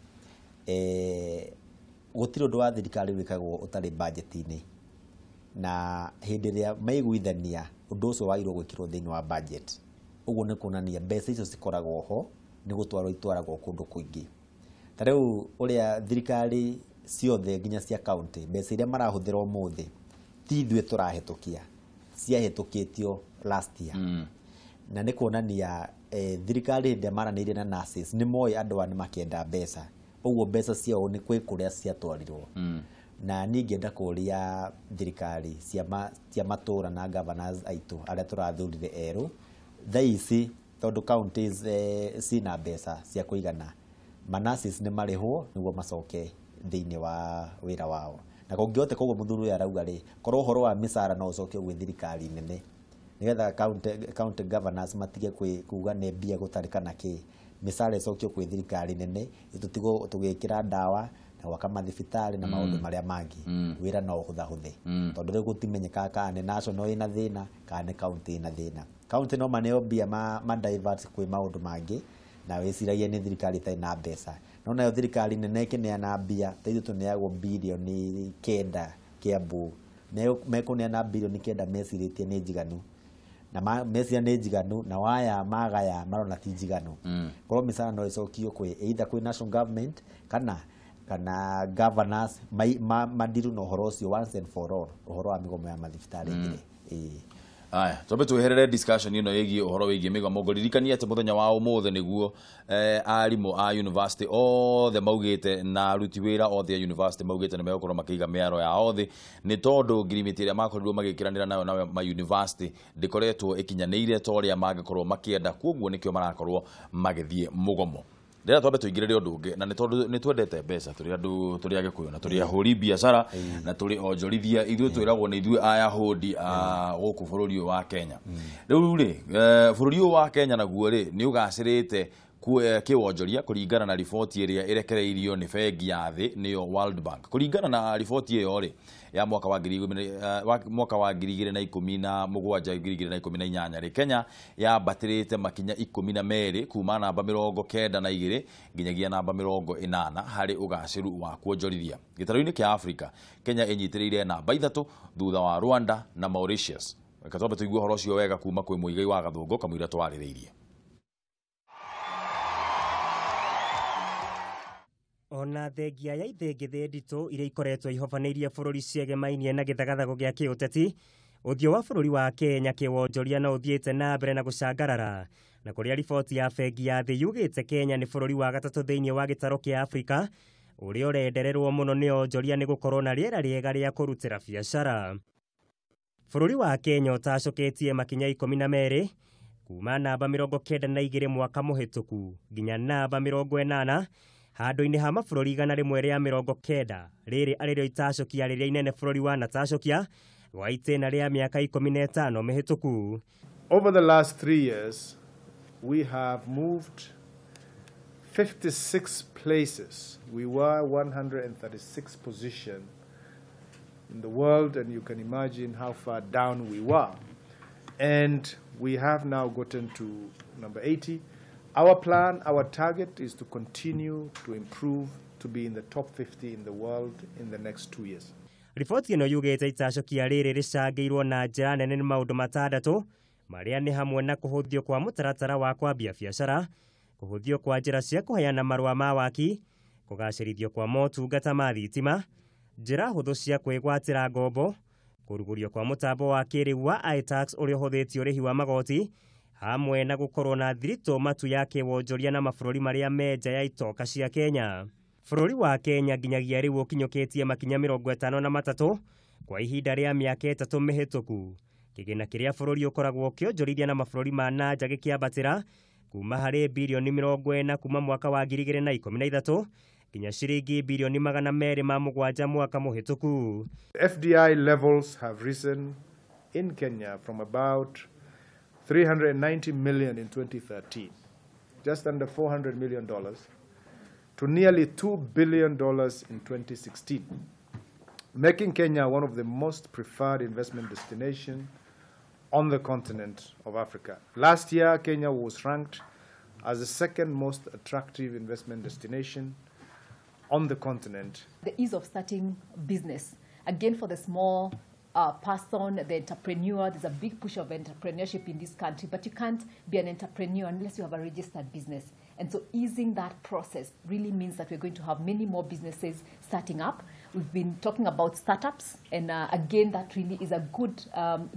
gutire undu wa thirikari wikagwo utari budget-ini na hindi ria maiguithania undu ucio wairwo gwikirwo thiini wa budget uguo ni kuonania mbeca icio cikoragwo ho ni gutwarwo itwaragwo kundu kuingi tariu uria thirikari ciothe nginya cia county mbeca iria marahuthira umuthi ti ithue turahitukia ciahitukitio last year na ni kuonania thirikari ndia maranire na nurses ni moi andu ani makienda mbeca uguo mbeca ciao ni kwi kuria ciatwarirwo na ningienda kuria thirikari cia matura na governors aitu aria turathurire eru thaici tondu counties sina mbeca cia kuigana manasis ni marihwo niguo macoke thiini wa wira wao na kungiote koguo muthuru ya rauga ri korwo horo wa misara no ucoke gwi thirikari nene nigetha county governors matige kuuga ne mbia gutarikana ki misara icokio kwi thirikari nene itutigo tugikira ndawa gwaka mathibitari na maundu maria mangi wira no huthe tondu riu gutimenyeka kana national ina thina kana county ina thina county no maneo bia ma divert kwi maundu mangi na wiciragia ni thirikari tai na mbeca no nayo thirikari nene kineana mbia taithu tuneagwo bilioni 9 Kiambu nayo mekuneana bilioni 9 meciritie ni njiganu na mecia ni njiganu na waya magaya marona ti njiganu korwo misara no icokio kwi either kwi national government kana governors madiru no horo cio once and for all uhoro wa migomo ya mathibitari aya tobe tuherere discussion ino yegi uhoro wigi migomo ngoririkania ati muthenya wa umuthe niguo arimu a university othe maugite na aruti wira othe a university maugite ni megokorwo makiiga miaro ya othe ni tondu ngirimiti ria makorirwo magikiranira nayo na ma university ndikoretwo ikinyaneire toria mangikorwo makienda koguo nikio marakorwo magithie mugomo ndera twabe tuingirire undu ungi na ni twendete mbeca turi andu turi agikuyu na turi ahuri biashara na turi onjorithia ithuĩ twiragwo ni ithuĩ aya hodi guku bururi wa Kenya riu ri bururi wa Kenya naguo ri ni ugacirite kiwonjoria kuringana na riboti iria irekereirio ni bengi ya thi niyo World Bank kuringana na riboti iyo ri ya mwaka wa 2017 2018 ri Kenya ya batirite makinya 12 kuma namba 92 nginyagia namba 80 hari ugaciru wa kuonjorithia gitaro-ini kia Africa Kenya inyitiriire namba 3 thutha wa Rwanda na Mauritius katobe tuigwe horo cio wega kuma kwi muigai wa gathungu kamwira twaririirie ona thengia ya ithengithe ndito iria ikoretwo ihofaneirie bururi ciegemainie na githagathago gia kiuteti uthio wa bururi wa Kenya kiwonjoria na uthiite na mbere na gucangarara na kuria riboti ya bengi ya thi yugite Kenya ni bururi wa gatatu thiini wa gitaro kia Africa uria urendererwo muno ni onjoria ni gukorwo na riera riega ria kurutira biashara. Bururi wa Kenya utacoketie makinya 12 kuma namba 92 mwaka muhituku nginya namba 80 handu-ini ha mabũrũri 190 riri aririo itacokia riria inene bũrũri wa natacokia wa itena ria miaka 15 mihituku. Over the last 3 years we have moved 56 places. We were 136 position in the world, and you can imagine how far down we were, and we have now gotten to number 80. Our plan, our target is to continue to improve to be in the top 50 in the world in the next 2 years. Riboti ino yugite itacokia riri ricangiirwo na njira nene ni maundu matandatu maria ni hamwe na kuhuthio kwa mutaratara wa kwambia biashara, kuhuthio kwa njira cia kuheana marua ma waki, kugacirithio kwa motungata ma thitima, njira huthu cia kwigwatira ngombo, kurugurio kwa mutambo wa kiriu wa iTax uria uhuthitio rihi wa magoti, hamwe na gukorwo na thirito matu yake wonjoria na mabũrũri maria meja ya itoka cia Kenya. Bũrũri wa Kenya nginyagia riu ukinyoketie makinya 53 kwa ihinda ria miaka 3 mihituku. Kigina kiria bũrũri ukoragwo kionjorithia na mabũrũri ma nanja gikiambatira kuma hari bilioni 40 kuma mwaka wa 2013 nginya ciringi bilioni 207 mwaka muhituku. FDI levels have risen in Kenya from about 390 million in 2013, just under $400 million, to nearly $2 billion in 2016, making Kenya one of the most preferred investment destinations on the continent of Africa. Last year, Kenya was ranked as the second most attractive investment destination on the continent. The ease of starting business, again for the small person, the entrepreneur, there's a big push of entrepreneurship in this country, but you can't be an entrepreneur unless you have a registered business. And so easing that process really means that we're going to have many more businesses starting up. We've been talking about startups, and again, that really is a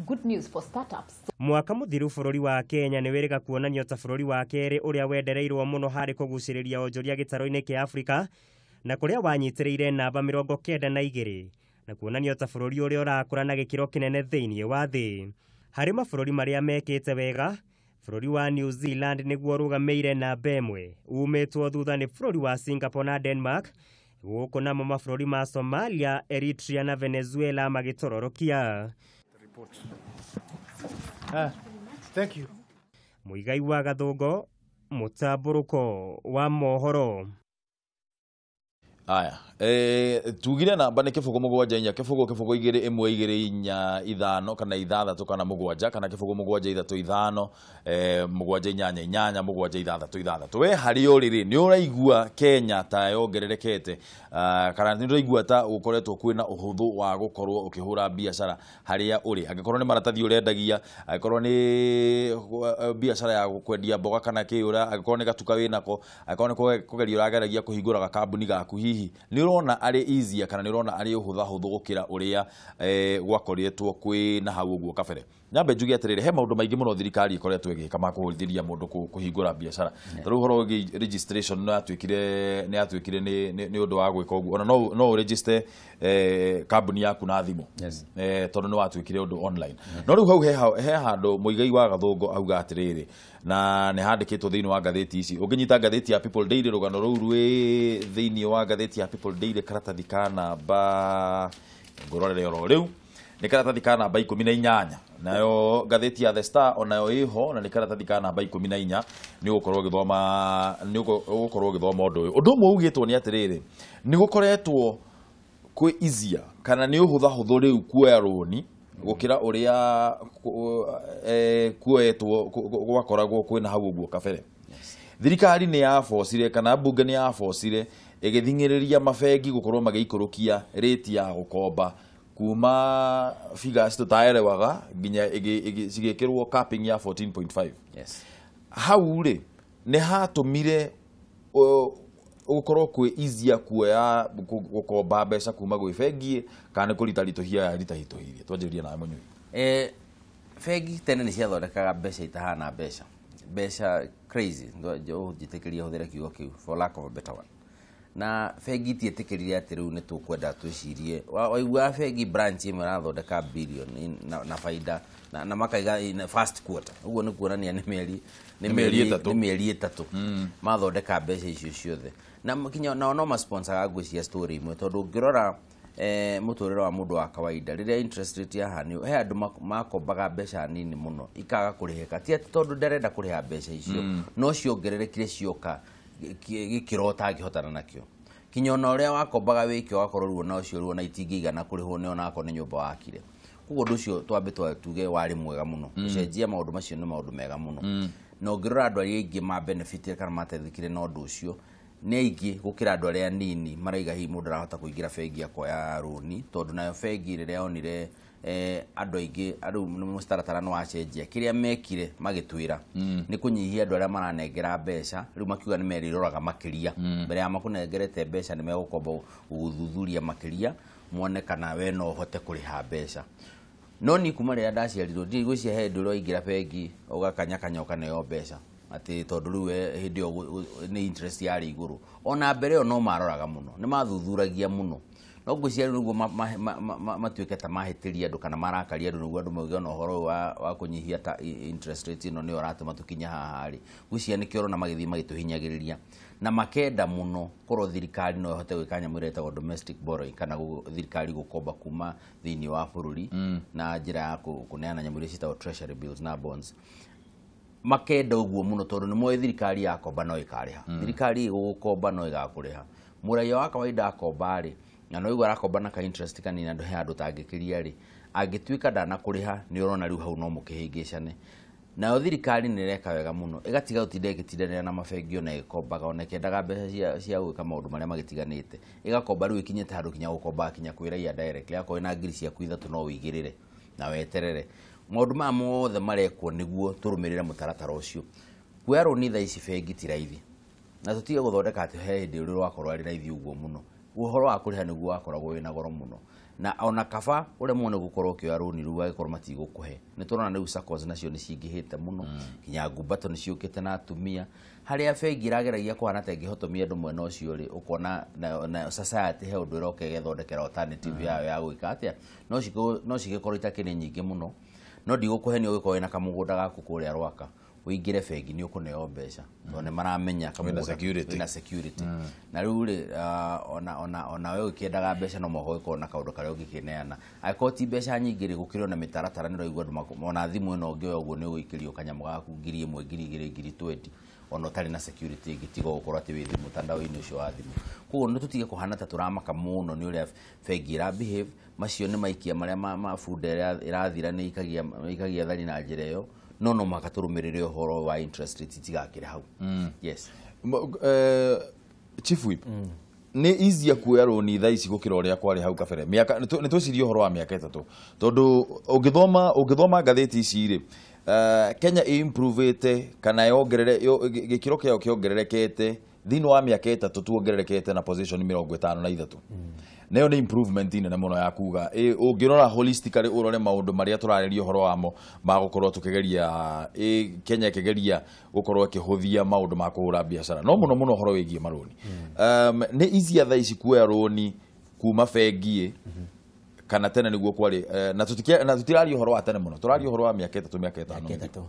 good news for startups. Mwaka muthiru bũrũri wa Kenya ni wĩrĩga kuonanio ta bũrũri wa keri uria wendereirwo muno hari kugucĩrĩria onjoria gĩtaro-inĩ kia Africa, na kuria wanyitĩrĩire namba 92 na kuonanio ta bũrũri uria urakũra na gĩkĩro kinene thĩinĩ wa thĩ. Harĩ mabũrũri maria mekĩte wega, bũrũri wa New Zealand nĩguo rũgamĩire namba 1, umĩtwo thutha nĩ bũrũri wa Singapore na Denmark, gũkũ namo mabũrũri ma Somalia, Eritrea na Venezuela magĩtororokia. Thank you. Muigai wa gathungu, mutamburuko wa mohoro. Aya, tugire namba nä kä bå gå må gwanja inya kä bå gå igä rä ä mwe igä rä inya ithano kana ithathatå kana må gwanja kana kä bå gå må gwanja ithatå ithano må gwanja inyanya inyanya må gwanja ithathatå ithathatå we harä o rä rä nä å raigua Kenya ta yongererekete kana nä å raigua ta gå koretwo kwä na å hå thå wa gå korwo å kä hå ra biacara harä a å rä angä korwo nä maratathi å rendagia angä korwo nä biacara ya kwendia mboga kana kä å ra angä korwo nä gatuka wä nako angä korwo nä kå geria å rageragia kå hingå ra gakambuni gaku hihi nä å rona arä easier kana nä å rona arä å hå thahå thå gå kä ra å rä a gwakoretwo kwä na hau å guo kabere nyambe njuge atä rä rä he maå ndå maingä må no thirikari ikoretwo ä gä ka makå hå thä ria må ndå kå hingå ra biacara ta rä u horo registration nä yatuä kire nä å ndå wa gwä ka å guo ona no å register kambuni yaku na thimå tondå nä watuä kire å ndå online no rä u hau he handå må igai wa gathå ngo auga atä rä rä na nä handä kä two thä inä wa ngathäti ici å ngä nyita ngathäti ya People Daily rå gano rå u rwä thä inä wa ngathäti ya People Daily karatathi ka namba ngå rorere oro rä u nä karatathi ka namba 18 nayo ngathäti ya The Star onayo iho na nä karatathi ka namba 14 nä å gå korwo å gä thoma å ndå å yå å ndå å mwe ugä two nä atä rä rä nä gå koretwo kwä easier kana nä å hå thahå thå rä u kuoya råni gukira uria kuetwo gwakoragwo kwina hau guo kabere thirikari ni ya forcire kana bunge ni ya forcire igithingiriria mabengi gukorwo magiikurukia rate ya gukomba kuma figures tutaerewaga nginya igikirwo capping ya 14.5 hau ri ni hatumire ukorwo kwi easier kuoya gukomba mbeca kuma gwi bengi kana kurita ritohia ritahitohirie twanjiria na Munyui bengi tene ni ciathondekaga mbeca itahana mbeca crazy ndo njitikiria huthira kiugo kiu for lack of a better one na bengi tietikirire ati riu ni tukwenda twicirie waigua bengi branch imwe rathondeka billion na faida na makaiga in first quarter uguo ni kuonania ni mieri itatu mathondeka mbeca icio ciothe na kinya no ma sponsor agwe cia story imwe tondu ngirora muturire wa mundu wa kawaida riria interest rate ya hani he andu makombaga mbeca nini muno ikaga kuriheka ti tondu ndarenda kuriha mbeca icio no ciongererekire cioka gikirota gihotana nakio kinya no ria wakombaga wikio wakorwo ruona ucio ruona itingigana kurihwo ne onako ni nyumba wakire kugo nducio twambe tuge wari mwega muno ucenjia maundu macio ni maundu mega muno no ngirora andu aria ingi ma benefit kana matethikire no nducio ni ingi gukira andu aria nini maraiga hi mundu arahota kuingira bengi yakwa ya runi tondu nayo bengi riria onire andu aingi andu mustaratara no wacenjia kiria mekire magitwira ni kunyihia andu aria maranengera mbeca riu makiuga ni meriroraga makiria mbere ya makunengerete mbeca ni megukomba guthuthuria makiria muone kana we no hote kuriha mbeca no ni kuma ria ndaciarirwo ndigwicia he ndu roingira bengi ugakanya ukaneyo mbeca ati tondu riu hindi ni interest yari iguru ona mbere no maroraga muno ni mathuthuragia muno no ngwiciria riu matuike ta mahitiria andu kana marakaria andu niguo andu mauge no horo wa kunyihia ta interest rate no ni orate matukinya hahari ngwiciria ni kioro na magithii magituhinyagiriria na makenda muno korwo thirikari no hote gwikanya mwireta wa domestic borrowing kana thirikari gukomba kuma thiini wa bururi na njira ya kuneana nyamuri cita treasury bills na bonds makenda uguo muno tondu ni moe thirikari yakomba no ikariha thirikari gukomba no igakuriha muraia wa kawaida akomba ri na no igwa rakomba na ka interest kanini andu he andu tangikiria ri angituika ndana kuriha ni urona riu hau no mukihingicane na thirikari ni reka wega muno igatiga utinde igitidanira na mabengi ona ikombaga ona kendaga mbeca cia gwika maundu maria magitiganite igakomba riu ikinyete handu kinya gukomba kinya kwira ya direct yako ina ngiri cia kuithatu no wigirire na weterere maundu ma mothe marekwo niguo turumirire mutaratara ucio kwero ni tha ici bengi ti raithi na tutige guthondeka ati he hindi uri rwakorwo ari raithi uguo muno uhoro wa kuriha niguo wakoragwo wina goro muno na ona kaba ure muone gukorwo kio runi ru agikorwo matigukuhe ni turona riu SACCOs nacio ni cingihite muno kinya ngumbato ni ciukite na atumia haria bengi rageragia kwana ta ingihotomia andu mwena ucio ri ukona na society he undu iroke gethondekera alternative ya gwika atia no cigikorwo itakini nyingi muno no ndigukuhe ni ugikorwo na kamugunda gaku kuria rwaka uingire bengi ni ukuneo mbeca one maramenya kamugunda na security na riu ri ona we ukiendaga mbeca no moho iko na kaundu karia ungikineana akoti mbeca nyingi ri gukirwo na mitaratara ni roigwa ona thimu ino ngioya uguo ni uikirio kanyamu gaku ngiri 1 ngiri 2 ngiri 20 ona utari na security ingitiga gukorwo ati withi mutandao-ini ucio wa thimu koguo no tutige kuhana ta turamaka muno ni uria bengi ira behave macio ni maikia maria mabunda irathira ni ikagia thari na njira iyo no makaturumirire uhoro wa interest rate itigakire hau. Yes. Chief Whip, ni easier kuoya roni thaa ici gukira uria kwari hau kabere miaka ni twicirie uhoro wa miaka 3 tondu ungithoma ngatheti ici ri Kenya improvete kana yongerere gikiro kio kiongererekete thini wa miaka 3 tuongererekete na position 53 nayo ni improvement ine muno ya kuga ungirora holistically urore maundu maria turaririo horo wamo magukorwo tukigeria Kenya ikigeria gukorwo ikihuthia maundu ma kuhura biashara no muno horo wigie maroni ni easier thaa ici kuoya roni kuma bengi kana tena niguo kwari na tutirario horo wa tene muno turario horo wa miaka 3 miaka 5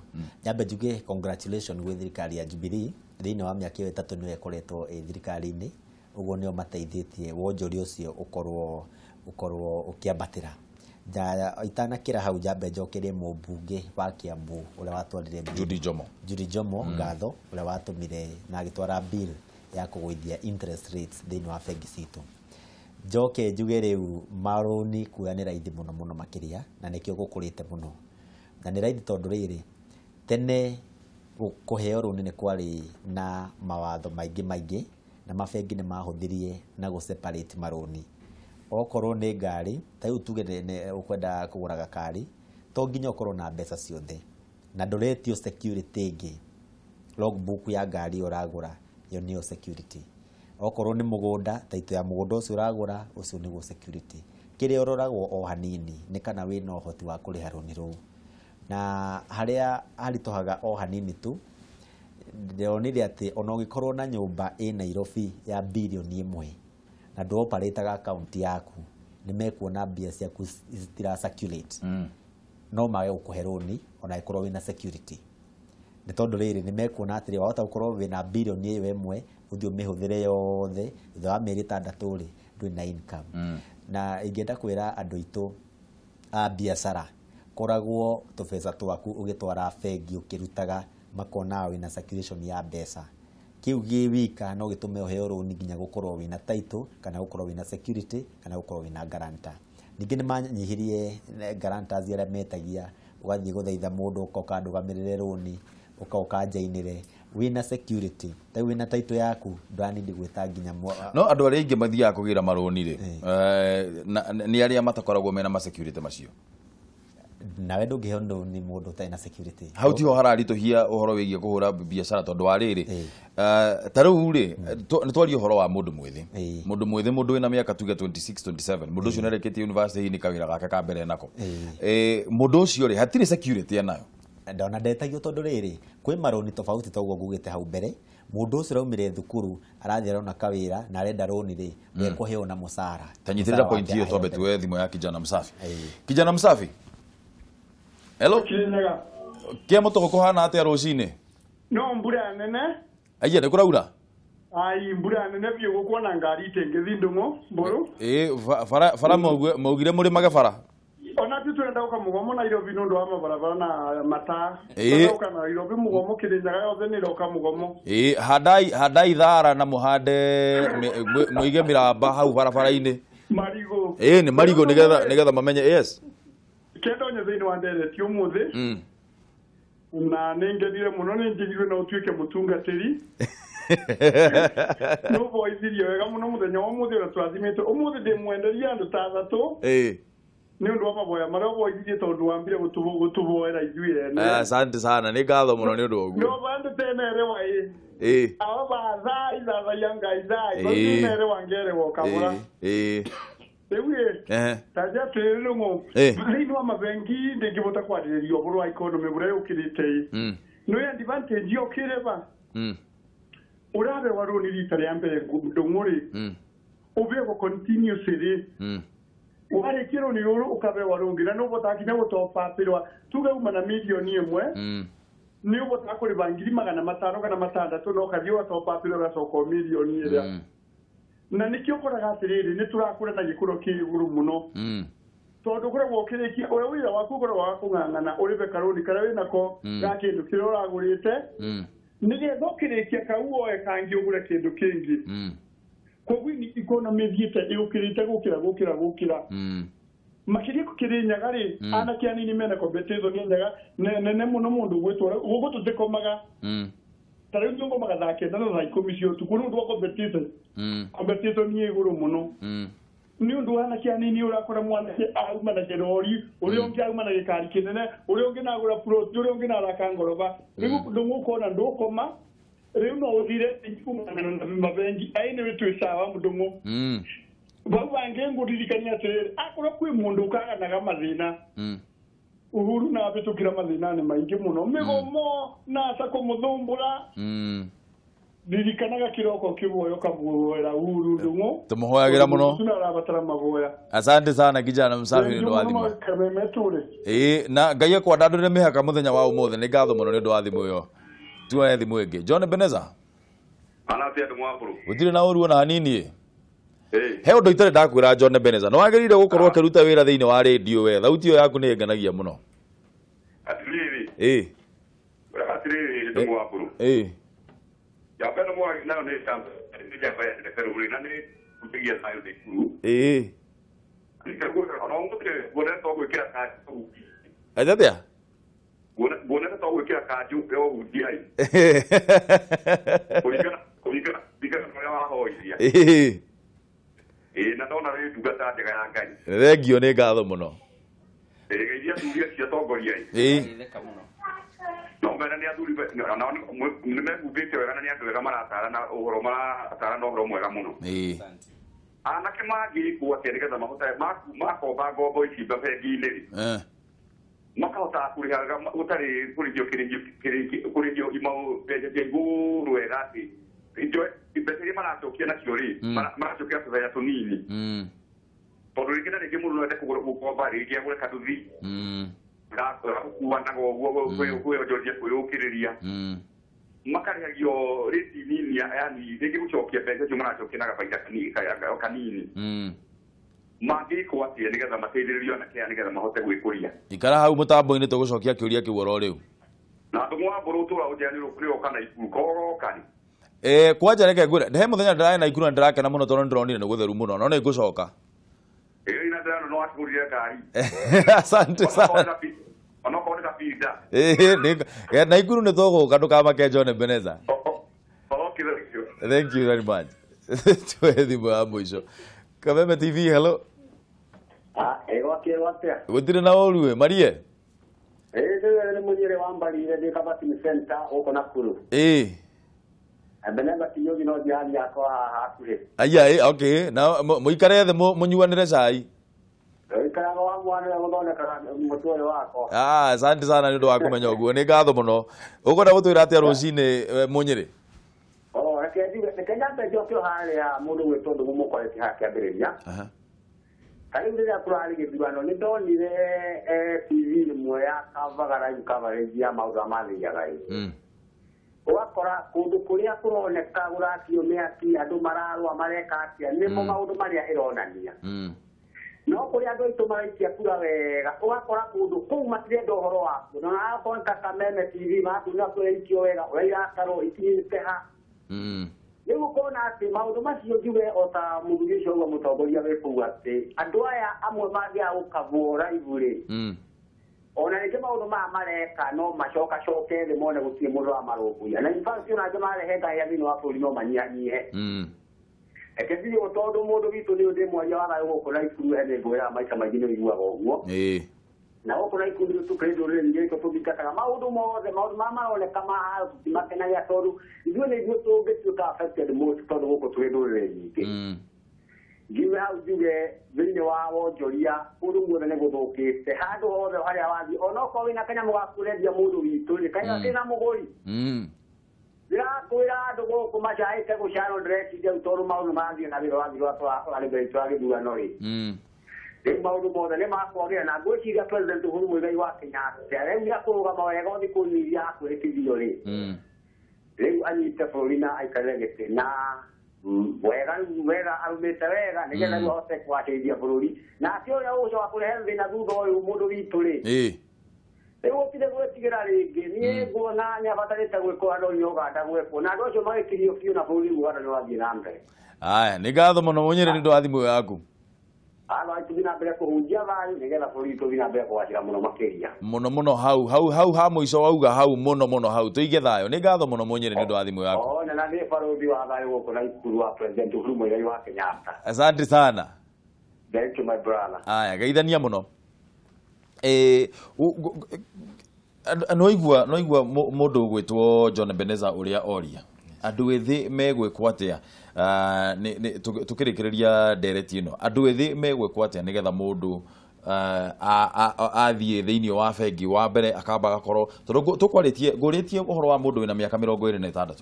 Nyambe njuge congratulations with thirikari ya Jubilee thini wa miaka 3 niwe koretwo thirikari-ini uguo nio mateithĩtie wonjori ucio ukorwo ukiambatira itana kira hau jambe njokerie mũmbunge wa Kiambu uria watwarire Judy Jomo ngatho uria watumire na agitwara bill ya kugwithia interest rates thini wa bengi citu njoke njuge riu maroni kuya ni raithi muno makiria na nikio gukurite muno na ni raithi tondu riri tene kuheo roni ni kwari na mawatho maingi na mabengi ni mahuthirie na go separate maroni okorwo ni ngari ta riu tuge ne ukwenda kugura gakari to nginya ukorwo na mbeca ciothe na ndoretio security ingi logbook ya ngari uragura yo niyo security okorwo ni mugunda taito ya mugunda ucio uragura ucio niguo security kiria uroragwo o hanini ni kana wina uhoti wa kuriha roni ru na haria haritohaga o hanini tu ndionire ati ona ugikorwo na nyumba Nairobi ya bilioni 1 na ndo operate account yaku ni mekuona mbia ciaku zitira circulate no mage gukuhe roni ona ikorwo wina security ni tondu riri ni mekuona atiri wahota gukorwo wina bilioni iyo imwe uthio mihuthire yothe thutha wa mieri 6 ri ndui na income na ingenda kwira andu itu a biashara koragwo tubesa twaku ugitwara bengi ukirutaga makona wina circulation ya mbeca kiu giwika no gitume uheo roni nginya gukorwo wina title kana gukorwo wina security kana gukorwo wina guarantor ningi ni manyihirie guarantors iria metagia ugathie guthaitha mundu ukandugamirire roni ukajainire wina security ta wina title yaku ndani ndi gwita nginya no andu aria ingi mathia kugira maroni ri ni aria matakoragwo mena ma security macio nawe ndungiheo ni mundu taina security how tiho hararituhia uhoro wigie kuhura biashara tondu wa riri tariu ri ni twario uhoro wa mundu mwithi mundu wina miaka tuge 26 27 mundu ucio nereketie university ni kawira gake ka mbere nako mundu ucio ri hatire security anayo ndona ndetagio tondu riri kwi maroni tofauti toguo ngugite hau mbere mundu ucio raumire thukuru arathira na kawira na arenda roni ri kuheo na musara tanyitirira point hiyo tobe tuwe thimo ya kijana msafi kijana msafi. Hello. Kia motoko kuhana atia rucini? No mbura nene. Aiye ne kuraura? Ai mbura nene biyo gukuona ngari itenge Ndungu Mburu. Fara maugire muri magafara. Ona tu twenda uka Mugomo na Nairobi nundu wa mabarabara na mata. Uka na Nairobi Mugomo kirinyaga yothe ni roka Mugomo. Hadai thara na muhande muige miramba hau barabara-ini. Marigo. Ni marigo nigetha mamenye yes. Kendo nyezaini wa ndere ti umuthi na nengenire muno nengenire na utuike mutungatiri no boithirio wega muno muthenya wa umuthi ora twathimite umuthi ndi mwenderia andu tathatu ni undu wa maboya maria boithirie tondu wambire gutuboera ithuĩ ene asante sana ni ngatho muno ni undu oguo no bande tenerewa aba bathai thathaia ngai thai tenerewa ngerewa kamura Ewe, taja telungu. Thini wa mabengi ndingibota kwariririo buru wa economy bure ukirite. No advantage yo kireba. Urabe waruni rita ya mbere ndunguri. Ube go continue siri. Uhare kiro ni uru ukabe warungira no botakinya gutopa pirwa. Tuge uma na milioni imwe. Ni ubota kuri bangiri 500 kana 600 no kadio topa pirwa soko milioni ira. Na nikio koraga atiriri ni turakura na gikuro kiguru muno tondu kure gukirikia ore wira waku kure wa kungangana uri be karoni kare nako gakindu kirora gurite nige thokirikia kauo ekangi ugure kindu kingi koguo ni economy thiete yukirite gukira makiri kukirinyaga ri anake anini mena competition nyaga nene muno mundu gwitwara gugu tutikomaga tare ndungu magathake ndano za ikomisio tukuru ndo competition ni iguru muno ni undu anake anini urakora mwana auma na jerori uri ongi auma na gikari kinene uri ongi na agura plot uri ongi na rakangoroba rigu ndungu kona ndukoma riu no uthire ikumana na mabengi aine witu sawa mudungu babange nguririkania atiriri akora kwi mundu ukaganaga mathina uhuru na abitukira mathina ni maingi muno migomo na sako muthumbura ririkanaga kiroko kiboyo kabuoera uhuru ndungu tumuhoyagira muno tunarabatara maboya. Asante sana kijana msafiri ndo wathimo Kameme ture na ngai kwa ndandure mihaka muthenya wa umuthe ni ngatho muno ni ndo wathimo yo tuone thimu ingi John Beneza anatia ndumwapuru utire na uruo na hanini he undu itare ndakwira John Beneza no wagirire gukorwo kiruta wira thiini wa radio we thauti yo yaku ni nganagia muno atiriri atiriri ndumwapuru ya pena mo na ne tambo ni ja baya de Cararuku na ni kupigia sayo de kuru ni Cararuku no ngote bona to ko kira ka ajadia bona to ko kira ka ju pe o udiai Kulika no ya ho idia na ndona ri tugata ndega ya ngai thengio ni ngatho muno iria tugia cia tongoria no mena ni athuri ni megubite wega na ni andu wega maratara na uhoro maratara na uhoro mwega muno anake magi kuatia nigetha mahota makomba ngombo ici bengi-ini makahota kurihaga utari kurigio imau mbeca iguru wega ati ijo mbeca iria maracokia nacio ri maracokia tubeca tunini tondu ringi na ringi mundu ende gukomba ringi agure kaduthi gakua nago guo kwiyonjoria kwiyukiriria makarihagio riti nini yani ringi gucokia mbeca icio maracokia na gabaita kanini magiko atia nigetha mateithĩrĩrio na kĩa nigetha mahote gwĩkũria ikara hau mutambo-ini tugucokia kiuria kiu oro riu na ndumwa Mburu tura ujanirwo kuri okana ikuru kogokani kwanja reke ngure he muthenya ndirae na ikuru ndirakena muno tondu ndironire ni gutheru muno no ni ngucoka ina ndirano no akurire ngari asante sana ono ko ndika pizza na ikuru ni toguka ndukamake John Beneza okay thank you very much twethi mwa mwisho Kameme TV hello egwatia gutire na oruwe marie ni munyere wambalire ndi kabati center uko Nakuru abeneba tiyogi no diani yako hakuhe aya okay na muikare the munyuanire cai ikara wa mwana ngone kana mutwe wako asante sana ni ndo wakumenya uguo ni ngatho muno ukwenda gutwira atia rucini munyere Kenya mbejo kyo hali ya mundu wetu ndu mukorete hakiambiriria kari ndiria kurari githurano ni ndonire TV imwe ya coverage ya maundu amathiaga ugakora kundu kuria kuroneka gurakio miaki andu mararwa mareka atia nimo maundu maria ironania no kuria andu aitu maraikia kura wega ugakora kundu kuu matirenda uhoro waku na akonka Kameme TV makuna kureikio wega urairakarwo ikinyite ha Nigo kona ati maundu macio njuge ota mugugisho wa mutongoria weku ati andu aya amwe magia ukavura ibure ona nike maundu mareka no macoka coke the mone gutie mundu wa marubuya na infact ona jama rehenga ya thini wa buri no manyihanyihe ekezi utondu mundu witu ni ndi mwaria wa thayo gukuna ikuru ene ngoya maika maingi ni igua goguo na gukuna ikuru tukendo ri ngi ko tubikataga maundu mothe maundu ole kama timakena ya toru ndio ni ndio tugetuka affected most tondu guko twendo ri ngi ngiwe hau njuge thini wa wonjoria undu muothe ni guthukite handu hothe haria wathi onoko wina kanya mugakurendia mundu witu ni kanya tina muguri kwira andu guku macaite gucano ndĩreciria toru maundu mathie na wĩra wathi rwatwa arĩ mbere twa gĩthurano rĩ rĩu maundu mothe nĩ makwagĩra na ngwĩciria president Uhuru Muigai wa Kenyatta rĩu akũrũgama wega thikũ nyingĩ akwĩrĩkithio rĩ rĩu anyite bũrũri na aikarĩre gĩtĩ na wega arumĩte wega nĩgetha rĩu ahote kũgacĩrithia bũrũri na atĩ ũrĩa ũgũcoka kũrehe thĩna thutha ũyũ mũndũ witũ rĩ Ewo tire gwetigera ringi ni nguona nya batarite gwiko andũ nyoganda gweko na andũ acio magĩkirio biũ na bũrũri Uganda nĩ wathiĩ na mbere. Aya nĩ ngatho mũno Munyuri nĩ ndwa thimũ yaku. Tũthiĩ na mbere kũhunjia thayũ nĩgetha bũrũri tũthiĩ na mbere kũgacĩra mũno makĩria. Mũno hau ha mũico wauga hau mũno hau tũige thayũ nĩ ngatho mũno Munyuri nĩ ndwa thimũ yaku. Na nĩ barũthi wa thayũ gũkũ na ikuru wa President Uhuru Muigai wa Kenyatta. Asante sana. Thank you my brother. Aya geithania mũno. Noigua mũndũ gwĩtwo John Beneza ũrĩa oria andũ ethĩ megwĩkwo atĩa tukĩrĩkĩrĩria ndereti ĩno andũ ethĩ megwĩkwo atĩa nĩgetha mũndũ athiĩ thĩinĩ wa bengi wa mbere akamba gakorwo tondũ tũkwarĩtie ngũrĩtie ũhoro wa mũndũ wĩna mĩaka 26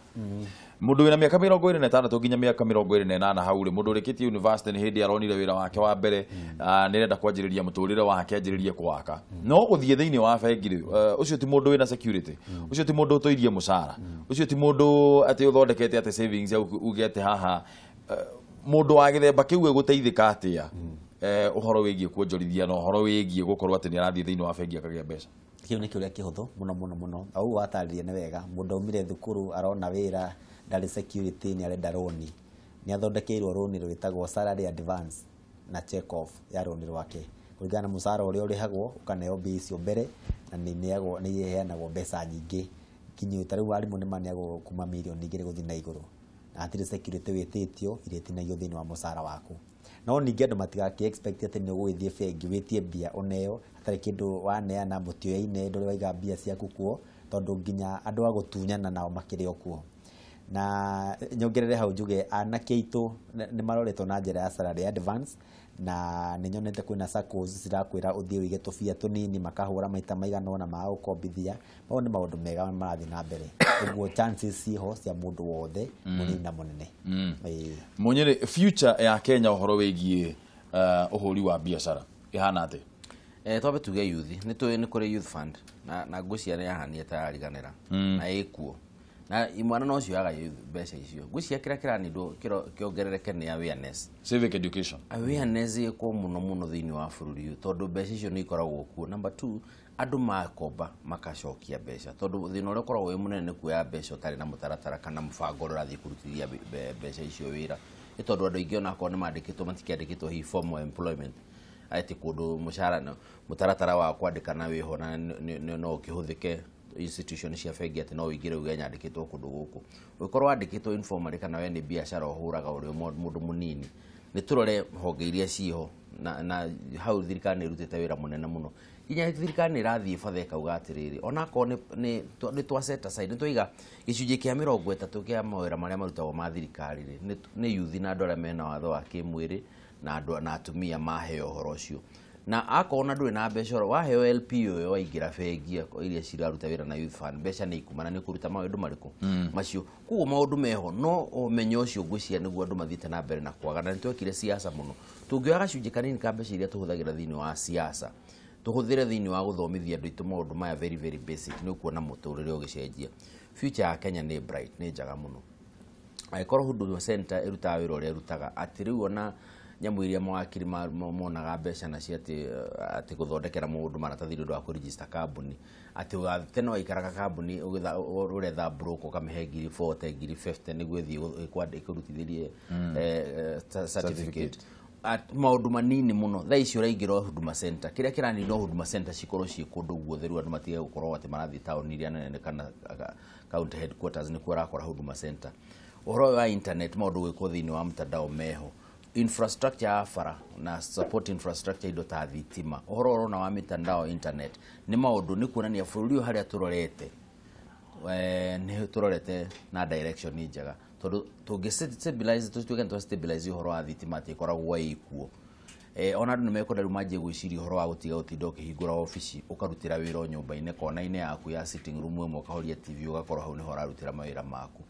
mũndũ wĩna mĩaka 26 nginya mĩaka 28 hau rĩ mũndũ ũrĩkĩtie university nĩ hĩndĩ aronire wĩra wake wa mbere nĩrenda kwanjĩrĩria mũtũrĩre wake anjĩrĩrie kwaka no gũthiĩ thĩinĩ wa bengi rĩ ũcio ti mũndũ wĩna security ũcio ti mũndũ ũtũirie mũcara ũcio ti mũndũ atĩ ũthondekete atĩ savings uge atĩ haha mũndũ wa gĩthemba kĩu egũteithĩka atĩa ũhoro wĩgiĩ kuonjorithia na ũhoro wĩgiĩ gũkorwo atĩ nĩ arathiĩ thĩinĩ wa bengi akagĩa mbeca kĩu nĩ kĩũria kĩhũthũ mũno au watarĩria nĩ wega mũndũ aumire thukuru arona wĩra ndarĩ security nĩ arenda roni nĩ athondekeirwo roni rwĩtagwo salary advance na check off ya roni rwake kũringana na mũcara ũrĩa ũrĩhagwo ũkaneo mbia icio mbere na nĩ iheanagwo mbeca nyingĩ kinyi tarĩu arimũ nĩ maneagwo kuma mirioni 2 gũthiĩ na igũrũ na hatirĩ security wĩtĩtio iria itinagio thĩinĩ wa mũcara waku no ningĩ andũ matigakĩ expect atĩ nĩ ũgũgĩthiĩ bengi wĩtie mbia ũneo hatarĩ kĩndũ waneana mũtioya-inĩ ndũrĩ waiga mbia ciaku kuo tondũ nginya andũ a gũtunyana nao makĩrĩ o kuo na nyongerere hau njuge anake aitũ nĩ maroretwo na njĩra ya salary advance na nĩ nyonete kwĩna SACCOs cirakwĩra ũthiĩ wĩige tũbia tũnini makahũra maita maigana ona ma gũkombithia mau nĩ maũndũ mega marathiĩ na mbere ũguo chances ciho cia mũndũ wothe mũnini na mũnene Munyuri future ya Kenya ũhoro wĩgiĩ ũhũri wa biacara ihana atĩ twambe tuge youth nĩ kũrĩ youth fund na ngũcia nĩ yahania ta yariganĩra na ĩkuo na imwana no cio yaga mbeca icio ngũcia kĩrĩa kĩranindwo kĩongerereke nĩ awareness civic education awareness ĩkwo mũno thĩinĩ wa bũrũri ũyũ tondũ mbeca icio nĩ ikoragwo kuo number 2 andũ makomba makacokia mbeca tondũ thĩna ũrĩa ũkoragwo wĩ mũnene nĩ kuoya mbeca ũtarĩ na mũtaratara kana mũbango ũrĩa ũrathiĩ kũrutithia mbeca icio wĩra nĩ tondũ andũ aingĩ onakorwo nĩ mandĩkĩtwo matikĩandĩkĩtwo hihi formal employment atĩ kũndũ mũcara mũtaratara wa kwandĩkana wĩho na no ũkĩhũthĩke institution cia bengi atĩ no ũingĩre uge nyandĩkĩtwo kũndũ gũkũ ũkorwo wandĩkĩtwo informal kana we nĩ biacara ũhũraga ũrĩ mũndũ mũnini nĩ tũrore honge iria ciho na hau thirikari nĩ ĩrutĩte wĩra mũnene mũno nginya thirikari nĩ ĩrathiĩ batha ĩkauga atĩrĩrĩ onakorwo nĩ twa set aside nĩ tũiga gĩcunjĩ kĩa 30 kĩa mawĩra marĩa marutagwo ma thirikari nĩ youth na andũ arĩa mena watho wa kĩmwĩrĩ na andũ na atumia maheo ũhoro ũcio na akona ndũrĩ na mbeca waheo LPO yo waingĩra bengi iria ciraruta wĩra na youth fund mbeca nĩ ikumana nĩ kũruta maũndũ marĩkũ macio kuo maũndũ meho no ũmenyo ũcio ngũcia nĩguo andũ mathiĩte na mbere na kwaga na nĩtwekire siasa mũno tũngĩoya gacunjĩ kanini ka mbeca iria tũhũthagĩra thĩinĩ wa siasa tũhũthĩre thĩinĩ wa gũthomithia andũ aitũ maũndũ maya very very basic nĩ kuona mũtũrĩre ũgĩcenjia future ya Kenya nĩ bright nĩ njaga mũno agĩkorwo Huduma Center ĩrutaga wĩra ũrĩa ĩrutaga atĩ rĩu ona nyamũ iria mawakiri monaga mbeca na cia atĩ gũthondekera mũndũ maratathi nĩ ũndũ wa kũregister kambuni atĩ tene waikaraga kambuni ũretha broker ũkamĩhe ngiri 40 ngiri 50 nĩguo ĩthiĩ ĩkũrutithĩrie certificate maũndũ manini mũno thaa ici ũraingĩra Huduma Center kĩrĩa kĩraninwo Huduma Center cikorwo ciĩ kũndũ guothe rĩu andũ matige gũkorwo atĩ marathiĩ taũni iria nene kana county headquarters nĩkuo ũrakora Huduma Center ũhoro wa internet maũndũ gwĩkwo thĩinĩ wa mtandao meho infrastructure ya bara na support infrastructure indo ta thitima ũhoro ũrona wa mitandao internet nĩ maũndũ nĩ kuonania bũrũri ũyũ harĩa tũrorete nĩ tũrorete na direction njega tondũ tũngĩ stabilize ũhoro wa thitima atĩ ĩkoragwo ĩkuo ona andũ nĩ mekũnda rĩu manjie gwĩciria ũhoro wa gũtiga gũtinda ũkĩhingũra ofici ũkarutĩra wĩra nyũmba-inĩ kona-inĩ yaku ya sitting room ĩmwe ũkahoria TV ũgakorwo hau nĩho ũrarutĩra mawĩra maku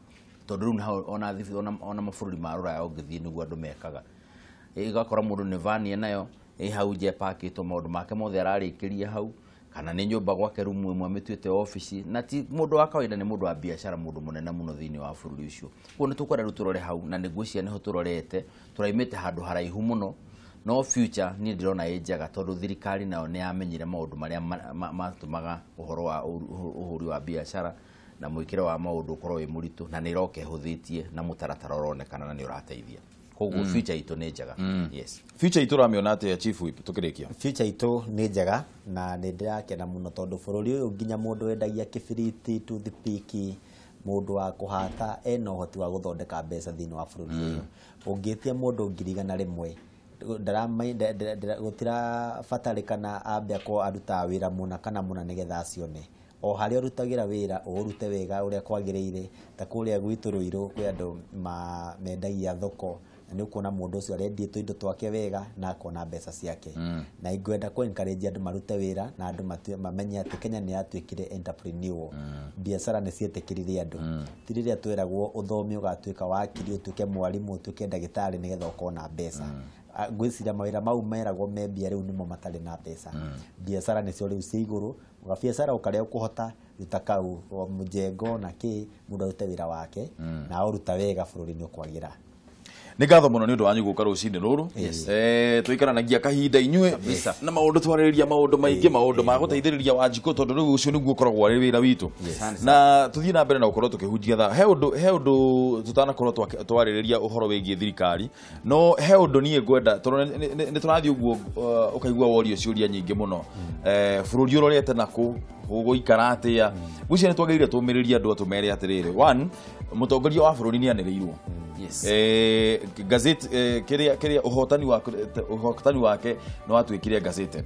tondũ rĩu ona mabũrũri ma Rũraya ũngĩthiĩ nĩguo andũ mekaga ĩgakora mũndũ nĩ vani nayo hau nje pakĩtwo maũndũ make mothe ararĩkĩria hau kana nĩ nyũmba gwake rumu ĩmwe amĩtuĩte ofici na ti mũndũ wa kawaida nĩ mũndũ wa biacara mũndũ mũnene mũno thĩinĩ wa bũrũri ũcio kuo nĩ tũkwenda rĩu tũrore hau na nĩguo cia nĩho tũrorete tũraimĩte handũ haraihu mũno no future ni ndirona ĩnjega tondu thirikari nayo nĩ yamenyire maũndũ marĩa matumaga ũhoro wa ũhũri wa biashara na mwĩkĩre wa maũndũ ũkorwo wĩ mũritũ na nĩ iroka ĩhũthĩtie na mũtaratara ũronekana na nĩ ũrateithia koguo future itũ nĩ njega. Yes, future itũ ramĩona atĩa chief tukĩrĩkia? Future itũ nĩ njega na nĩ ndĩrakena mũno tondu bũrũri ũyũ nginya mũndũ wendagia kĩbiriti toothpick mũndũ wa kũhata ena ũhoti wa gũthondeka mbeca thĩinĩ wa bũrũri ũyũ. Ũngĩtia mũndũ 100,000 gũtirabatarĩkana ambe ko aruta wĩra mũna kana mũna nĩgetha acione. O harĩa ũrutagĩra wĩra ũrute wega ũrĩa kwagĩrĩire, ta kũrĩa gwitũ Rũirũ kwĩ andũ mendagia thoko na nĩ ũkuona mũndũ ũcio arendia indo twake wega na akona mbeca ciake. Na ingwenda ku encourage andũ marute wĩra na andũ mamenye atĩ Kenya nĩ yatuĩkire entrepreneur. Biacara nĩ cietĩkĩrire andũ. Ti rĩrĩa twĩragwo ũthome ũgatuĩka wakiri, ũtuĩke mwarimũ, ũtuĩke ndagĩtarĩ nĩgetha ũkona mbeca. Gwĩciria mawĩra mau meragwo me mbia rĩu nĩmo matarĩ na mbeca. Biacara nĩcio rĩu cia igũrũ, biacara ũkarĩa ũkũhota ruta kau mũjengo na kĩ mũndũ arute wĩra wake na ũruta wega bũrũri nĩ ũkwagĩra. Nĩ ngatho mũno nĩ ũndũ wanyu gũka rũcinĩ rũrũ. Tũikaranagia kahinda inyuĩ na maũndũ twarĩrĩria maũndũ maingĩ, maũndũ ma gũteithĩrĩria Wanjikũ tondu rĩu ũcio nĩguo ũkoragwo arĩ wĩra witũ. Na tũthiĩ na mbere na gũkorwo tũkĩhunjia tha. He ũndũ tutanakorwo twarĩrĩria ũhoro wĩgiĩ thirikari, no he ũndũ niĩ ngwenda tondũ nĩ tũrathiĩ ũguo ũkaigua worio ciũria nyingĩ mũno. Bũrũri ũrorete nakũ, ũgũikara atĩa? Gwĩciria nĩ twagĩrĩire tũmĩrĩrie andũ atũmere atĩrĩrĩ. One, mũtongoria wa bũrũri nĩ anĩrĩirwo. Gazette kĩrĩa ũhotani wake nĩ watuĩkire gazetted.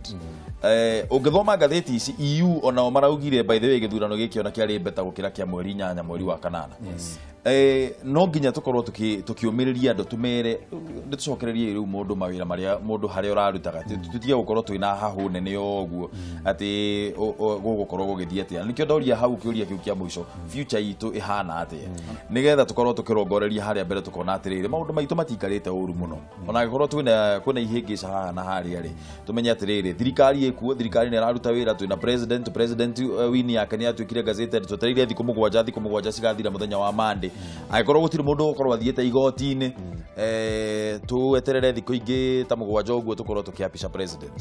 Ũngĩthoma gatheti ici EU onao maraugire by the way gĩthurano gĩkĩ ona kĩarĩ beta gũkĩra kĩa mweri 8 mweri wa 8. No nginya tũkorwo tũkĩũmĩrĩria andũ tũmere nĩtũcokererie rĩu mũndũ mawĩra marĩa mũndũ harĩa ũrarutaga tutige gũkorwo twĩna hahũ nene ũguo atĩ gũgũkorwo gũgĩthiĩ atĩa. Nĩkĩo ndoria hau kĩũria kĩu kĩa mũico, future itũ ĩhana atĩa nĩgetha tũkorwo tũkĩrongoreria harĩa mbere tũkona atĩrĩrĩ maũndũ maitũ matikarĩte ũru mũno. Ona angĩkorwo kwĩna ihĩngĩca haha na harĩa rĩ, tũmenye atĩrĩrĩ thirikari ĩkuo, thirikari nĩ ĩraruta wĩra, twĩna president wini yake nĩ atuĩkire gazetted, twetereire thikũ mũgwanja cigathira mũthenya wa Monday. Angĩkorwo gũtirĩ mũndũ ũkorwo athiĩte igoti-inĩ, tweterere thikũ ingĩ ta mũgwanja ũguo tũkorwo tũkĩapisha president.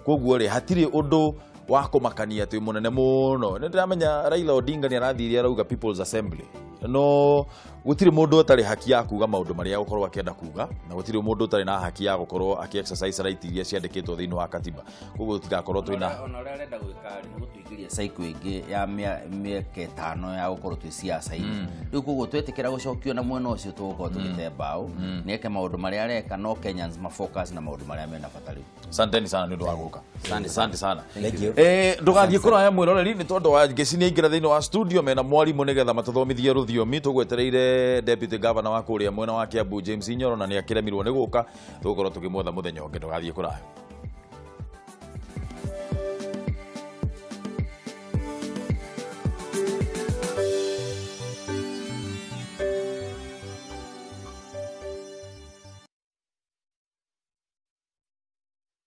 Koguo rĩ hatirĩ ũndũ wa kũmakania twĩ mũnene mũno. Nĩ ndĩramenya Raila Odinga nĩ arathiria arauga People's Assembly, no gũtirĩ mũndũ ũtarĩ haki ya kuga maũndũ marĩa gũkorwo akĩenda kuga, na gũtirĩ mũndũ ũtarĩ na haki ya gũkorwo akĩ-exercise right iria ciandĩkĩtwo thĩinĩ wa katiba. Koguo tũtigakorwo twĩna ona ũrĩa arenda gwĩka nĩ gũtuĩkĩria cycle ĩngĩ ya mĩaka 5 ya gũkorwo twĩ siasa-inĩ. Rĩu koguo twetĩkĩra gũcokio na mwena ũcio tũgũkorwo tũgĩte mbaũ, nĩ eke maũndũ marĩa areka, no Kenyans mafocus na maũndũ marĩa mena bata rĩu. Asanteni sana nĩ ũndũ wa gũka. Asante sana. Ndũgathiĩ kũraya mwĩroreri nĩ tondũ wa ngeci nĩ aingĩra thĩinĩ wa studio mena mwarimũ nĩgetha matũthomithie rũthiomi. Tũgwetereire Deputy Governor wa kũrĩa mwena wa Kiambu James Njoro na nĩ akĩremirwo nĩ gũka, tũgũkorwo tũkĩmwetha mũthenya ũngĩ. Ndũgathiĩ kũraya.